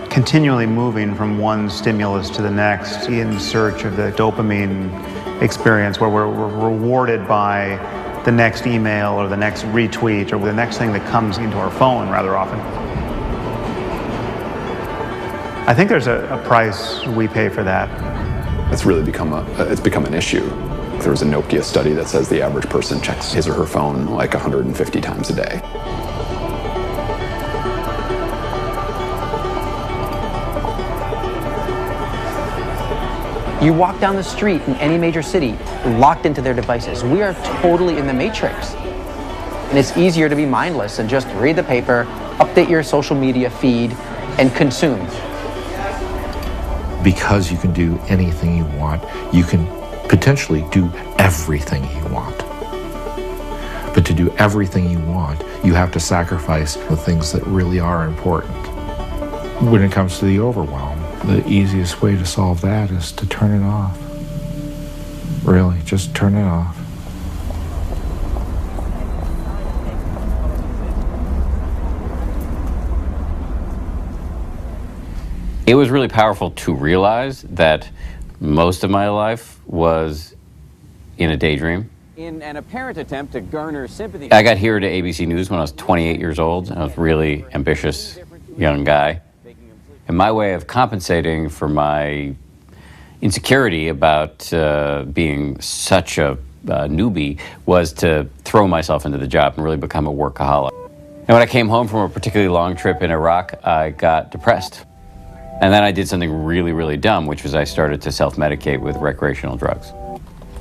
continually moving from one stimulus to the next in search of the dopamine experience, where we're rewarded by the next email or the next retweet or the next thing that comes into our phone rather often. I think there's a price we pay for that. It's really become an issue. There was a Nokia study that says the average person checks his or her phone like 150 times a day. You walk down the street in any major city, locked into their devices. We are totally in the matrix. And it's easier to be mindless and just read the paper, update your social media feed, and consume. Because you can do anything you want, you can potentially do everything you want. But to do everything you want, you have to sacrifice the things that really are important. When it comes to the overwhelm, the easiest way to solve that is to turn it off. Really, just turn it off. It was really powerful to realize that most of my life was in a daydream. In an apparent attempt to garner sympathy. I got here to ABC News when I was 28 years old. I was a really ambitious young guy. And my way of compensating for my insecurity about being such a newbie was to throw myself into the job and really become a workaholic. And when I came home from a particularly long trip in Iraq, I got depressed. And then I did something really, really dumb, which was I started to self-medicate with recreational drugs.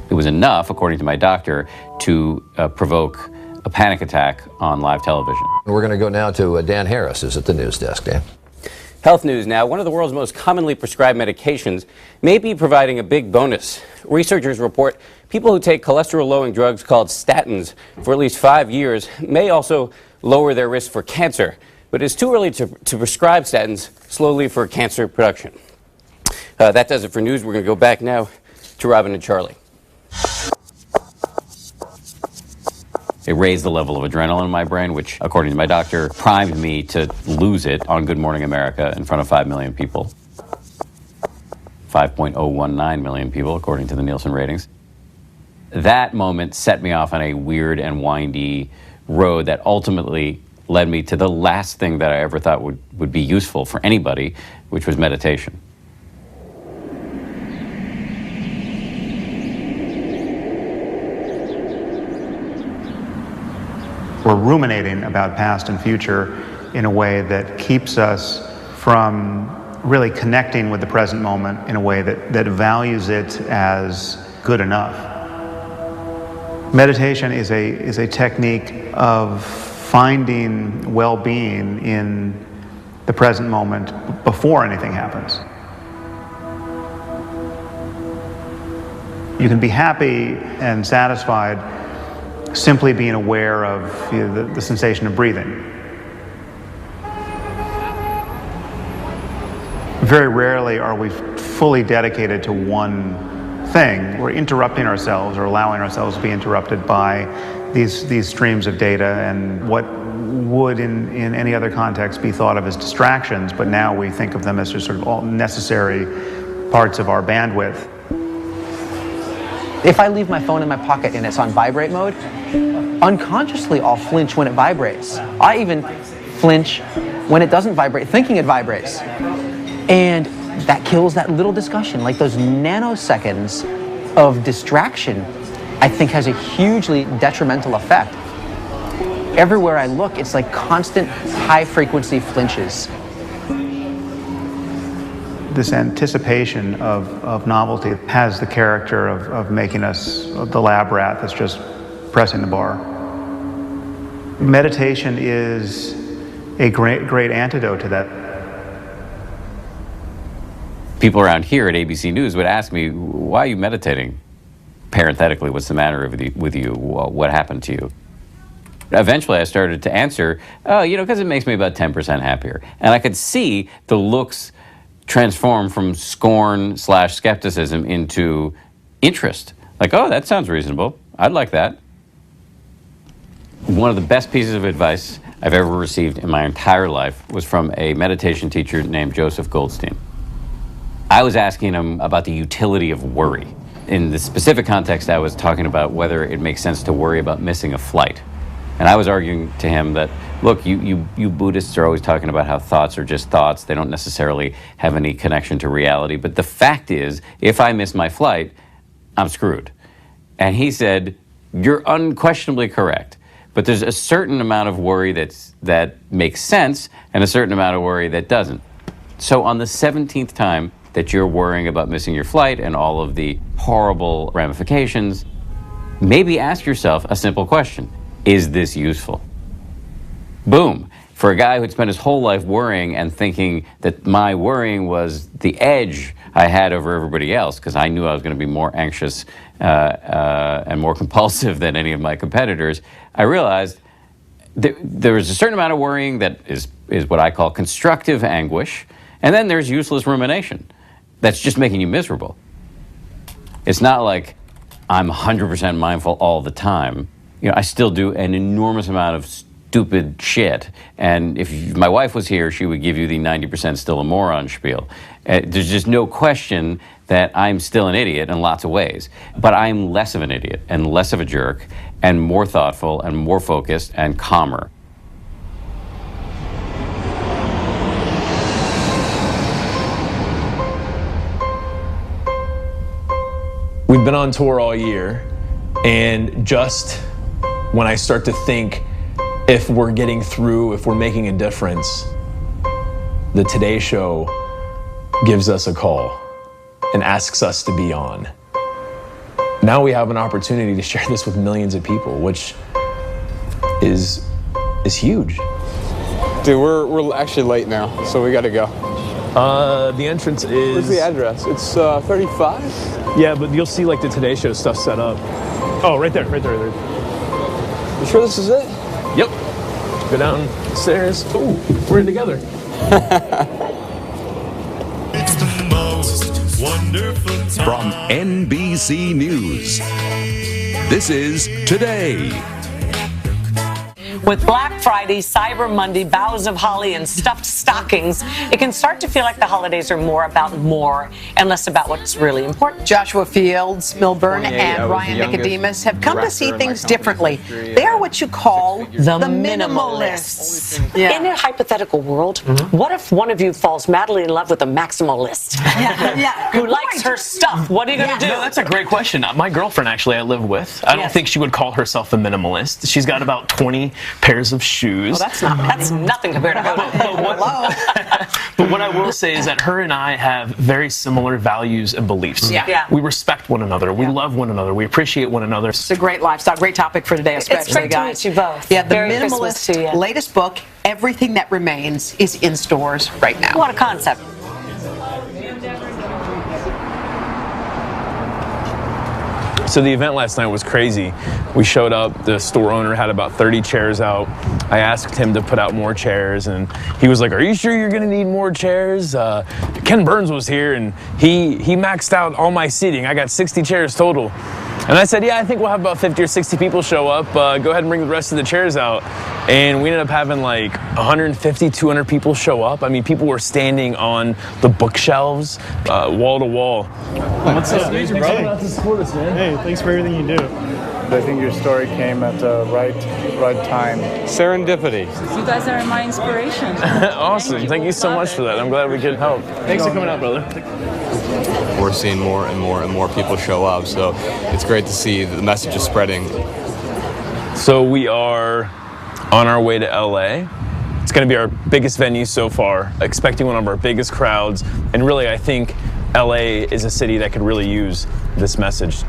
It was enough, according to my doctor, to provoke a panic attack on live television. We're going to go now to Dan Harris, who's at the news desk. Dan. Health news now. One of the world's most commonly prescribed medications may be providing a big bonus. Researchers report people who take cholesterol-lowering drugs called statins for at least 5 years may also lower their risk for cancer. But it's too early to prescribe statins slowly for cancer production. That does it for news. We're going to go back now to Robin and Charlie. It raised the level of adrenaline in my brain, which, according to my doctor, primed me to lose it on Good Morning America in front of 5 million people. 5.019 million people, according to the Nielsen ratings. That moment set me off on a weird and windy road that ultimately led me to the last thing that I ever thought would be useful for anybody, which was meditation. We're ruminating about past and future in a way that keeps us from really connecting with the present moment in a way that values it as good enough. Meditation is a technique of finding well-being in the present moment before anything happens. You can be happy and satisfied simply being aware of the sensation of breathing. Very rarely are we fully dedicated to one thing. We're interrupting ourselves or allowing ourselves to be interrupted by these streams of data and what would in any other context be thought of as distractions, but now we think of them as just sort of all necessary parts of our bandwidth. If I leave my phone in my pocket and it's on vibrate mode, unconsciously I'll flinch when it vibrates. I even flinch when it doesn't vibrate, thinking it vibrates. And that kills that little discussion. Like those nanoseconds of distraction, I think has a hugely detrimental effect. Everywhere I look, it's like constant high frequency flinches. This anticipation of novelty has the character of making us the lab rat that's just pressing the bar. Meditation is a great antidote to that. People around here at ABC News would ask me, why are you meditating? Parenthetically, what's the matter with you? What happened to you? Eventually, I started to answer, because it makes me about 10% happier. And I could see the looks transform from scorn/skepticism into interest. Like, oh, that sounds reasonable. I'd like that. One of the best pieces of advice I've ever received in my entire life was from a meditation teacher named Joseph Goldstein. I was asking him about the utility of worry. In the specific context, I was talking about whether it makes sense to worry about missing a flight. And I was arguing to him that, look, you Buddhists are always talking about how thoughts are just thoughts. They don't necessarily have any connection to reality. But the fact is, if I miss my flight, I'm screwed. And he said, you're unquestionably correct. But there's a certain amount of worry that makes sense and a certain amount of worry that doesn't. So on the 17th time that you're worrying about missing your flight and all of the horrible ramifications, maybe ask yourself a simple question. Is this useful? Boom. For a guy who'd spent his whole life worrying and thinking that my worrying was the edge I had over everybody else, because I knew I was going to be more anxious and more compulsive than any of my competitors, I realized there was a certain amount of worrying that is what I call constructive anguish, and then there's useless rumination that's just making you miserable. It's not like I'm 100% mindful all the time. I still do an enormous amount of stupid shit. And if my wife was here, she would give you the 90% still a moron spiel. There's just no question that I'm still an idiot in lots of ways. But I'm less of an idiot and less of a jerk and more thoughtful and more focused and calmer. We've been on tour all year, and just when I start to think if we're getting through, if we're making a difference, the Today Show gives us a call and asks us to be on. Now we have an opportunity to share this with millions of people, which is huge. Dude, we're actually late now, so we gotta go. The entrance is... Where's the address? It's 35? Yeah, but you'll see like the Today Show stuff set up. Oh, right there. You sure this is it? Yep. Go downstairs. Ooh, we're in together. It's the most wonderful time. From NBC News, this is Today. With Black Friday, Cyber Monday, boughs of holly, and stuffed stockings, it can start to feel like the holidays are more about more and less about what's really important. Joshua Fields, Milburn, and Ryan Nicodemus have come to see things differently. They are what you call the minimalists. Yeah. In a hypothetical world, what if one of you falls madly in love with a maximalist who likes her stuff? What are you going to do? No, that's a great question. My girlfriend, actually, I live with, I don't think she would call herself a minimalist. She's got about 20 pairs of shoes. Well, that's nothing compared to her. But what I will say is that her and I have very similar values and beliefs. Yeah. We respect one another. We love one another. We appreciate one another. It's a great lifestyle, great topic for today, especially, It's great guys. to meet you both. Yeah, the Merry Christmas to you. Minimalist latest book, Everything That Remains, is in stores right now. What a concept. So the event last night was crazy. We showed up, the store owner had about 30 chairs out. I asked him to put out more chairs, and he was like, "Are you sure you're gonna need more chairs?" Ken Burns was here, and he maxed out all my seating. I got 60 chairs total. And I said, "Yeah, I think we'll have about 50 or 60 people show up. Go ahead and bring the rest of the chairs out." And we ended up having like 150, 200 people show up. I mean, people were standing on the bookshelves, wall to wall. What's up? Thanks for coming out to support us, man. Hey, thanks for everything you do. I think your story came at the right time. Serendipity. You guys are my inspiration. Awesome. Thank you so much for that. I'm glad we could help. Thanks for coming out, brother. We're seeing more and more people show up, so it's great to see the message is spreading. So we are on our way to LA. It's going to be our biggest venue so far, expecting one of our biggest crowds, and really I think LA is a city that could really use this message.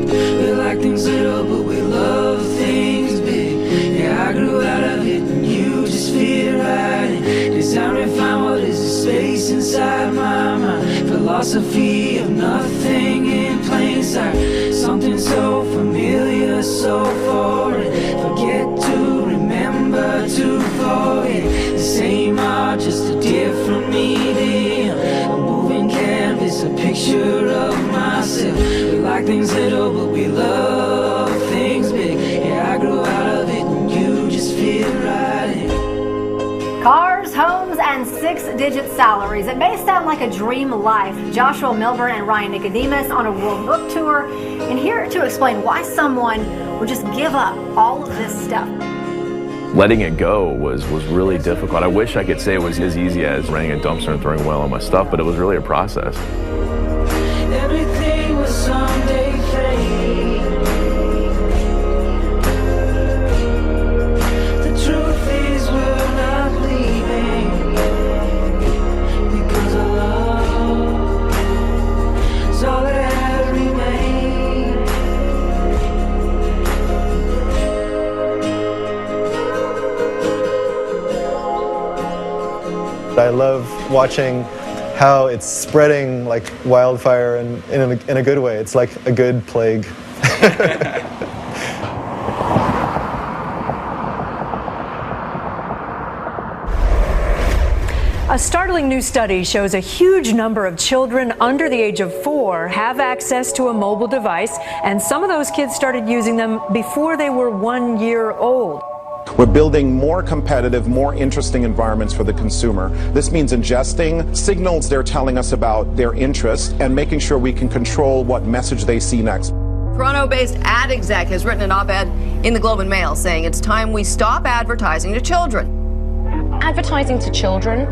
We like things little, but we love things big. Yeah, I grew out of it, and you just fit right in. It's time to find what is the space inside my mind. Philosophy of nothing in plain sight. Something so familiar, so foreign. Forget to remember to forget. The same art, just a different medium. A moving canvas, a picture of myself. We like things little, but we love things big. Yeah, I grew out of it, and you just fit right in. Cars, homes, and six-digit salaries. It may sound like a dream life. Joshua Milburn and Ryan Nicodemus on a world book tour, and here to explain why someone would just give up all of this stuff. Letting it go was really difficult. I wish I could say it was as easy as renting a dumpster and throwing away all my stuff, but it was really a process. Everything will someday fade. The truth is we're not leaving because of love is all that remains. I love watching how it's spreading like wildfire and in a good way. It's like a good plague. A startling new study shows a huge number of children under the age of 4 have access to a mobile device, and some of those kids started using them before they were 1 year old. We're building more competitive, more interesting environments for the consumer. This means ingesting signals they're telling us about their interests and making sure we can control what message they see next. Toronto-based ad exec has written an op-ed in the Globe and Mail saying it's time we stop advertising to children. Advertising to children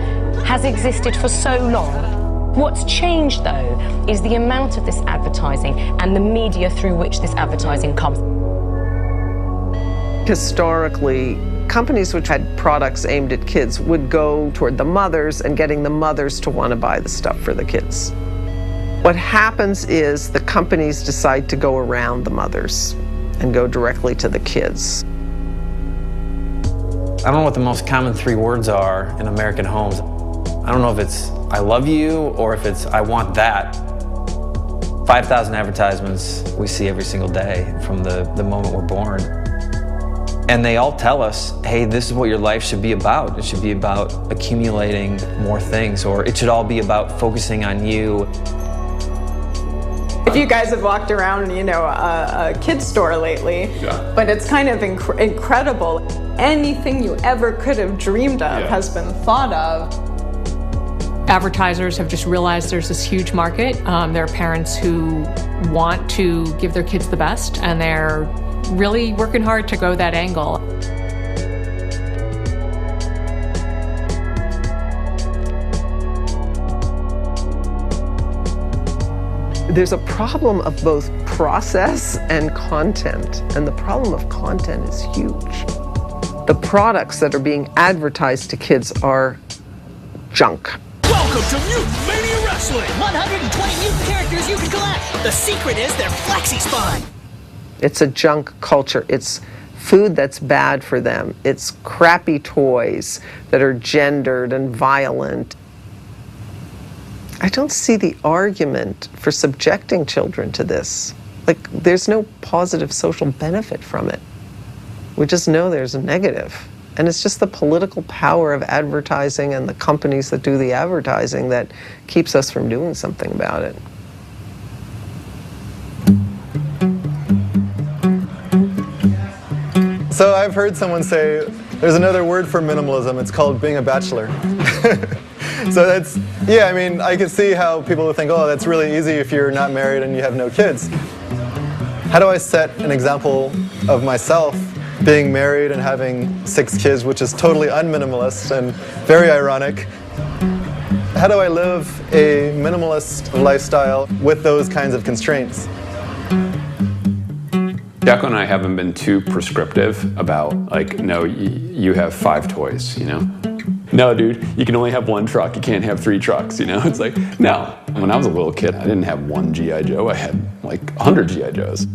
has existed for so long. What's changed, though, is the amount of this advertising and the media through which this advertising comes. Historically, companies which had products aimed at kids would go toward the mothers and getting the mothers to want to buy the stuff for the kids. What happens is the companies decide to go around the mothers and go directly to the kids. I don't know what the most common 3 words are in American homes. I don't know if it's I love you or if it's I want that. 5,000 advertisements we see every single day from the moment we're born. And they all tell us, hey, this is what your life should be about. It should be about accumulating more things, or it should all be about focusing on you. If you guys have walked around, a kid's store lately, but it's kind of incredible. Anything you ever could have dreamed of has been thought of. Advertisers have just realized there's this huge market. There are parents who want to give their kids the best, and they're really working hard to go that angle. There's a problem of both process and content, and the problem of content is huge. The products that are being advertised to kids are junk. Welcome to Mutant Mania Wrestling! 120 mutant characters you can collect! The secret is their flexi spine! It's a junk culture. It's food that's bad for them. It's crappy toys that are gendered and violent. I don't see the argument for subjecting children to this. Like, there's no positive social benefit from it. We just know there's a negative. And it's just the political power of advertising and the companies that do the advertising that keeps us from doing something about it. So I've heard someone say, there's another word for minimalism, it's called being a bachelor. So that's, yeah, I mean, I can see how people would think, oh, that's really easy if you're not married and you have no kids. How do I set an example of myself being married and having 6 kids, which is totally unminimalist and very ironic? How do I live a minimalist lifestyle with those kinds of constraints? Jacko and I haven't been too prescriptive about, like, no, you have 5 toys, No, dude, you can only have 1 truck. You can't have 3 trucks, It's like, no. When I was a little kid, I didn't have 1 G.I. Joe. I had, like, 100 G.I. Joes.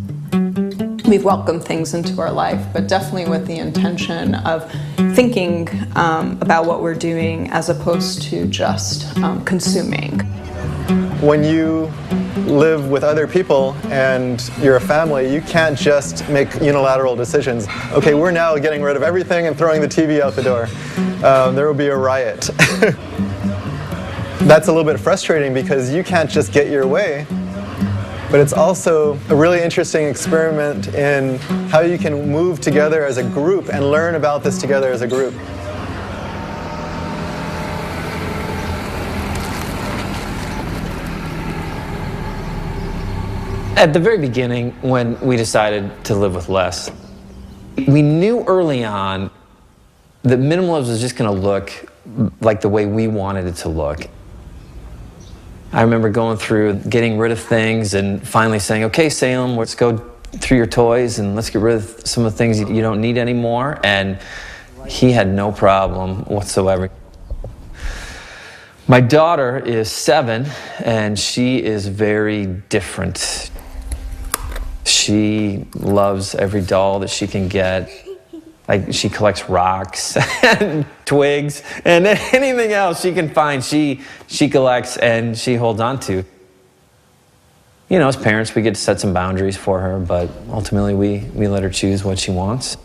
We've welcomed things into our life, but definitely with the intention of thinking about what we're doing as opposed to just consuming. When you live with other people and you're a family, you can't just make unilateral decisions. Okay, we're now getting rid of everything and throwing the TV out the door. There will be a riot. That's a little bit frustrating because you can't just get your way. But it's also a really interesting experiment in how you can move together as a group and learn about this together as a group. At the very beginning, when we decided to live with less, we knew early on that minimalism was just going to look like the way we wanted it to look. I remember going through getting rid of things and finally saying, okay, Salem, let's go through your toys and let's get rid of some of the things you don't need anymore. And he had no problem whatsoever. My daughter is 7 and she is very different. She loves every doll that she can get. Like, she collects rocks and twigs and anything else she can find, she collects and she holds on to. As parents, we get to set some boundaries for her, but ultimately we let her choose what she wants.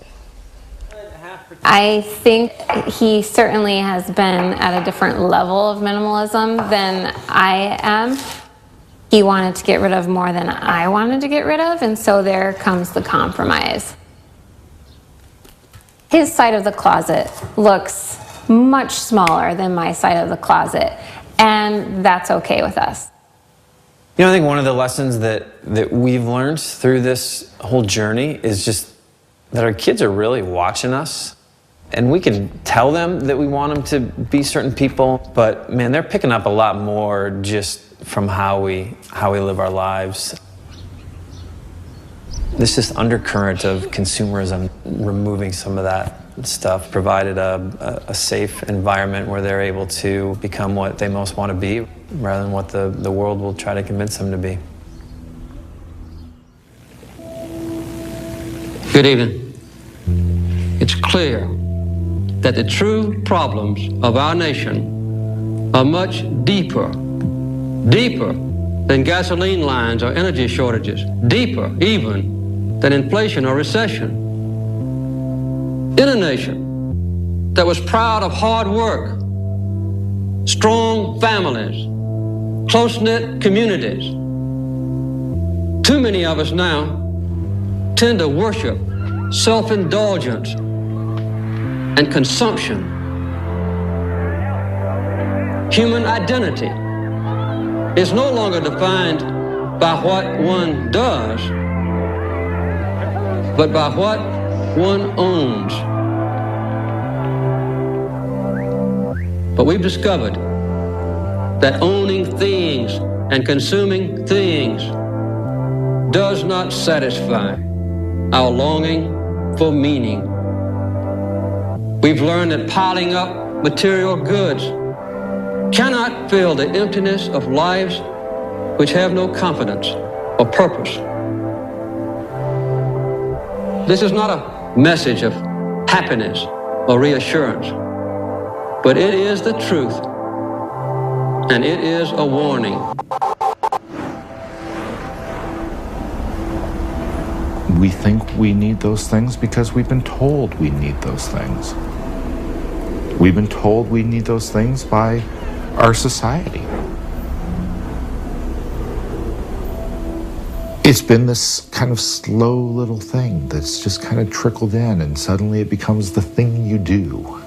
I think he certainly has been at a different level of minimalism than I am. He wanted to get rid of more than I wanted to get rid of, and so there comes the compromise. His side of the closet looks much smaller than my side of the closet, and that's okay with us. I think one of the lessons that we've learned through this whole journey is just that our kids are really watching us. And we can tell them that we want them to be certain people, but man, they're picking up a lot more just from how we live our lives. This just undercurrent of consumerism, removing some of that stuff, provided a safe environment where they're able to become what they most want to be, rather than what the world will try to convince them to be. Good evening. It's clear that the true problems of our nation are much deeper than gasoline lines or energy shortages, deeper even than inflation or recession. In a nation that was proud of hard work, strong families, close-knit communities, too many of us now tend to worship self-indulgence and consumption. Human identity is no longer defined by what one does, but by what one owns. But we've discovered that owning things and consuming things does not satisfy our longing for meaning. We've learned that piling up material goods cannot fill the emptiness of lives which have no confidence or purpose. This is not a message of happiness or reassurance, but it is the truth, and it is a warning. We think we need those things because we've been told we need those things. We've been told we need those things by our society. It's been this kind of slow little thing that's just kind of trickled in, and suddenly it becomes the thing you do.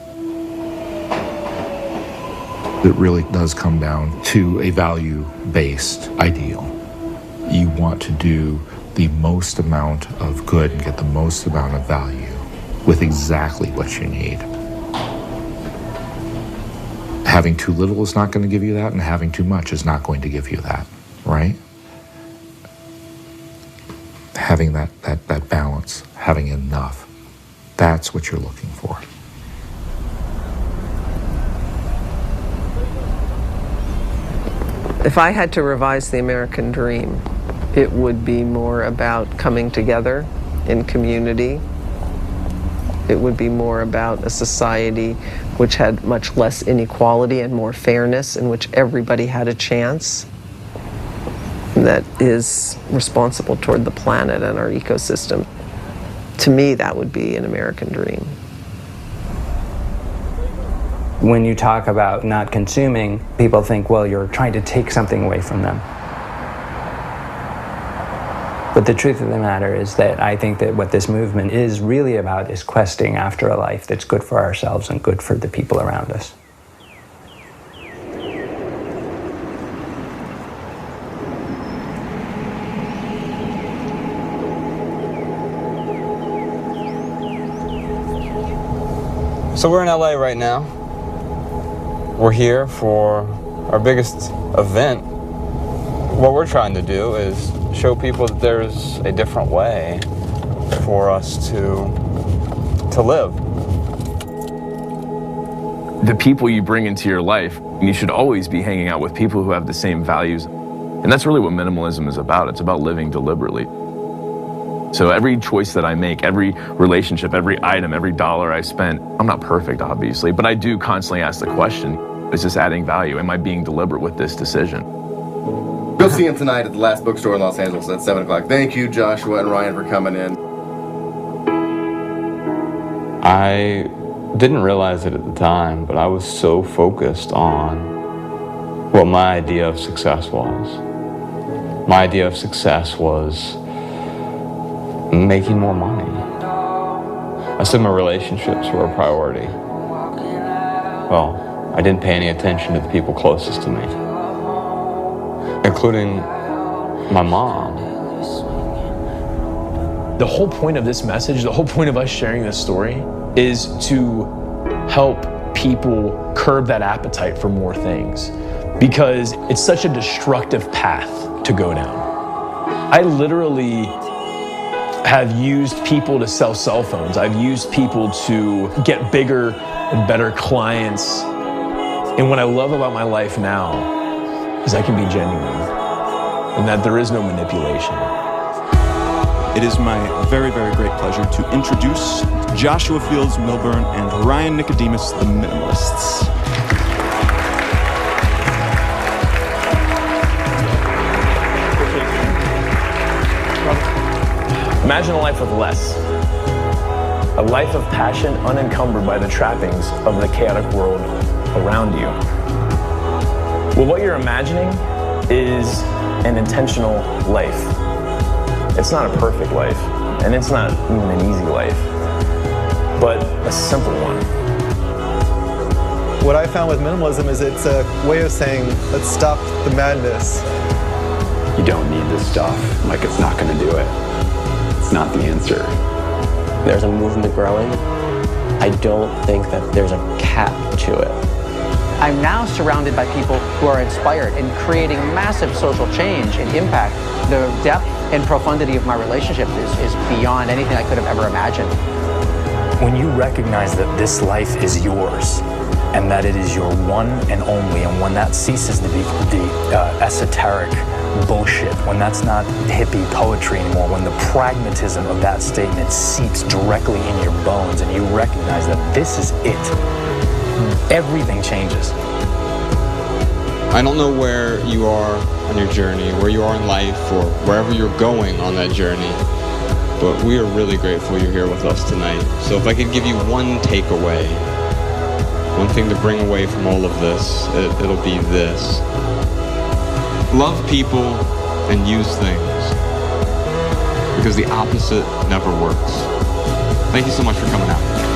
It really does come down to a value-based ideal. You want to do the most amount of good and get the most amount of value with exactly what you need. Having too little is not going to give you that, and having too much is not going to give you that, right? Having that balance, having enough, that's what you're looking for. If I had to revise the American dream, it would be more about coming together in community. It would be more about a society which had much less inequality and more fairness, in which everybody had a chance, that is responsible toward the planet and our ecosystem. To me, that would be an American dream. When you talk about not consuming, people think, well, you're trying to take something away from them. But the truth of the matter is that I think that what this movement is really about is questing after a life that's good for ourselves and good for the people around us. So we're in LA right now. We're here for our biggest event. What we're trying to do is show people that there's a different way for us to live. The people you bring into your life, you should always be hanging out with people who have the same values. And that's really what minimalism is about. It's about living deliberately. So every choice that I make, every relationship, every item, every dollar I spend, I'm not perfect, obviously, but I do constantly ask the question, is this adding value? Am I being deliberate with this decision? Go see him tonight at the last bookstore in Los Angeles at 7 o'clock. Thank you, Joshua and Ryan, for coming in. I didn't realize it at the time, but I was so focused on what my idea of success was. My idea of success was making more money. I said my relationships were a priority. Well, I didn't pay any attention to the people closest to me, including my mom. The whole point of this message, the whole point of us sharing this story is to help people curb that appetite for more things, because it's such a destructive path to go down. I literally have used people to sell cell phones. I've used people to get bigger and better clients. And what I love about my life now is I can be genuine and that there is no manipulation. it is my very, very great pleasure to introduce Joshua Fields Milburn and Ryan Nicodemus, the Minimalists. Imagine a life with less. A life of passion unencumbered by the trappings of the chaotic world around you. Well, what you're imagining is an intentional life. It's not a perfect life, and it's not even an easy life, but a simple one. What I found with minimalism is it's a way of saying, let's stop the madness. You don't need this stuff, like it's not going to do it. It's not the answer. There's a movement growing. I don't think that there's a cap to it. I'm now surrounded by people who are inspired and creating massive social change and impact. The depth and profundity of my relationship is beyond anything I could have ever imagined. When you recognize that this life is yours and that it is your one and only, and when that ceases to be the esoteric bullshit, when that's not hippie poetry anymore, when the pragmatism of that statement seeps directly in your bones and you recognize that this is it, everything changes. I don't know where you are on your journey, where you are in life, or wherever you're going on that journey, but we are really grateful you're here with us tonight. So if I could give you one takeaway, one thing to bring away from all of this, it'll be this. Love people and use things, because the opposite never works. Thank you so much for coming out.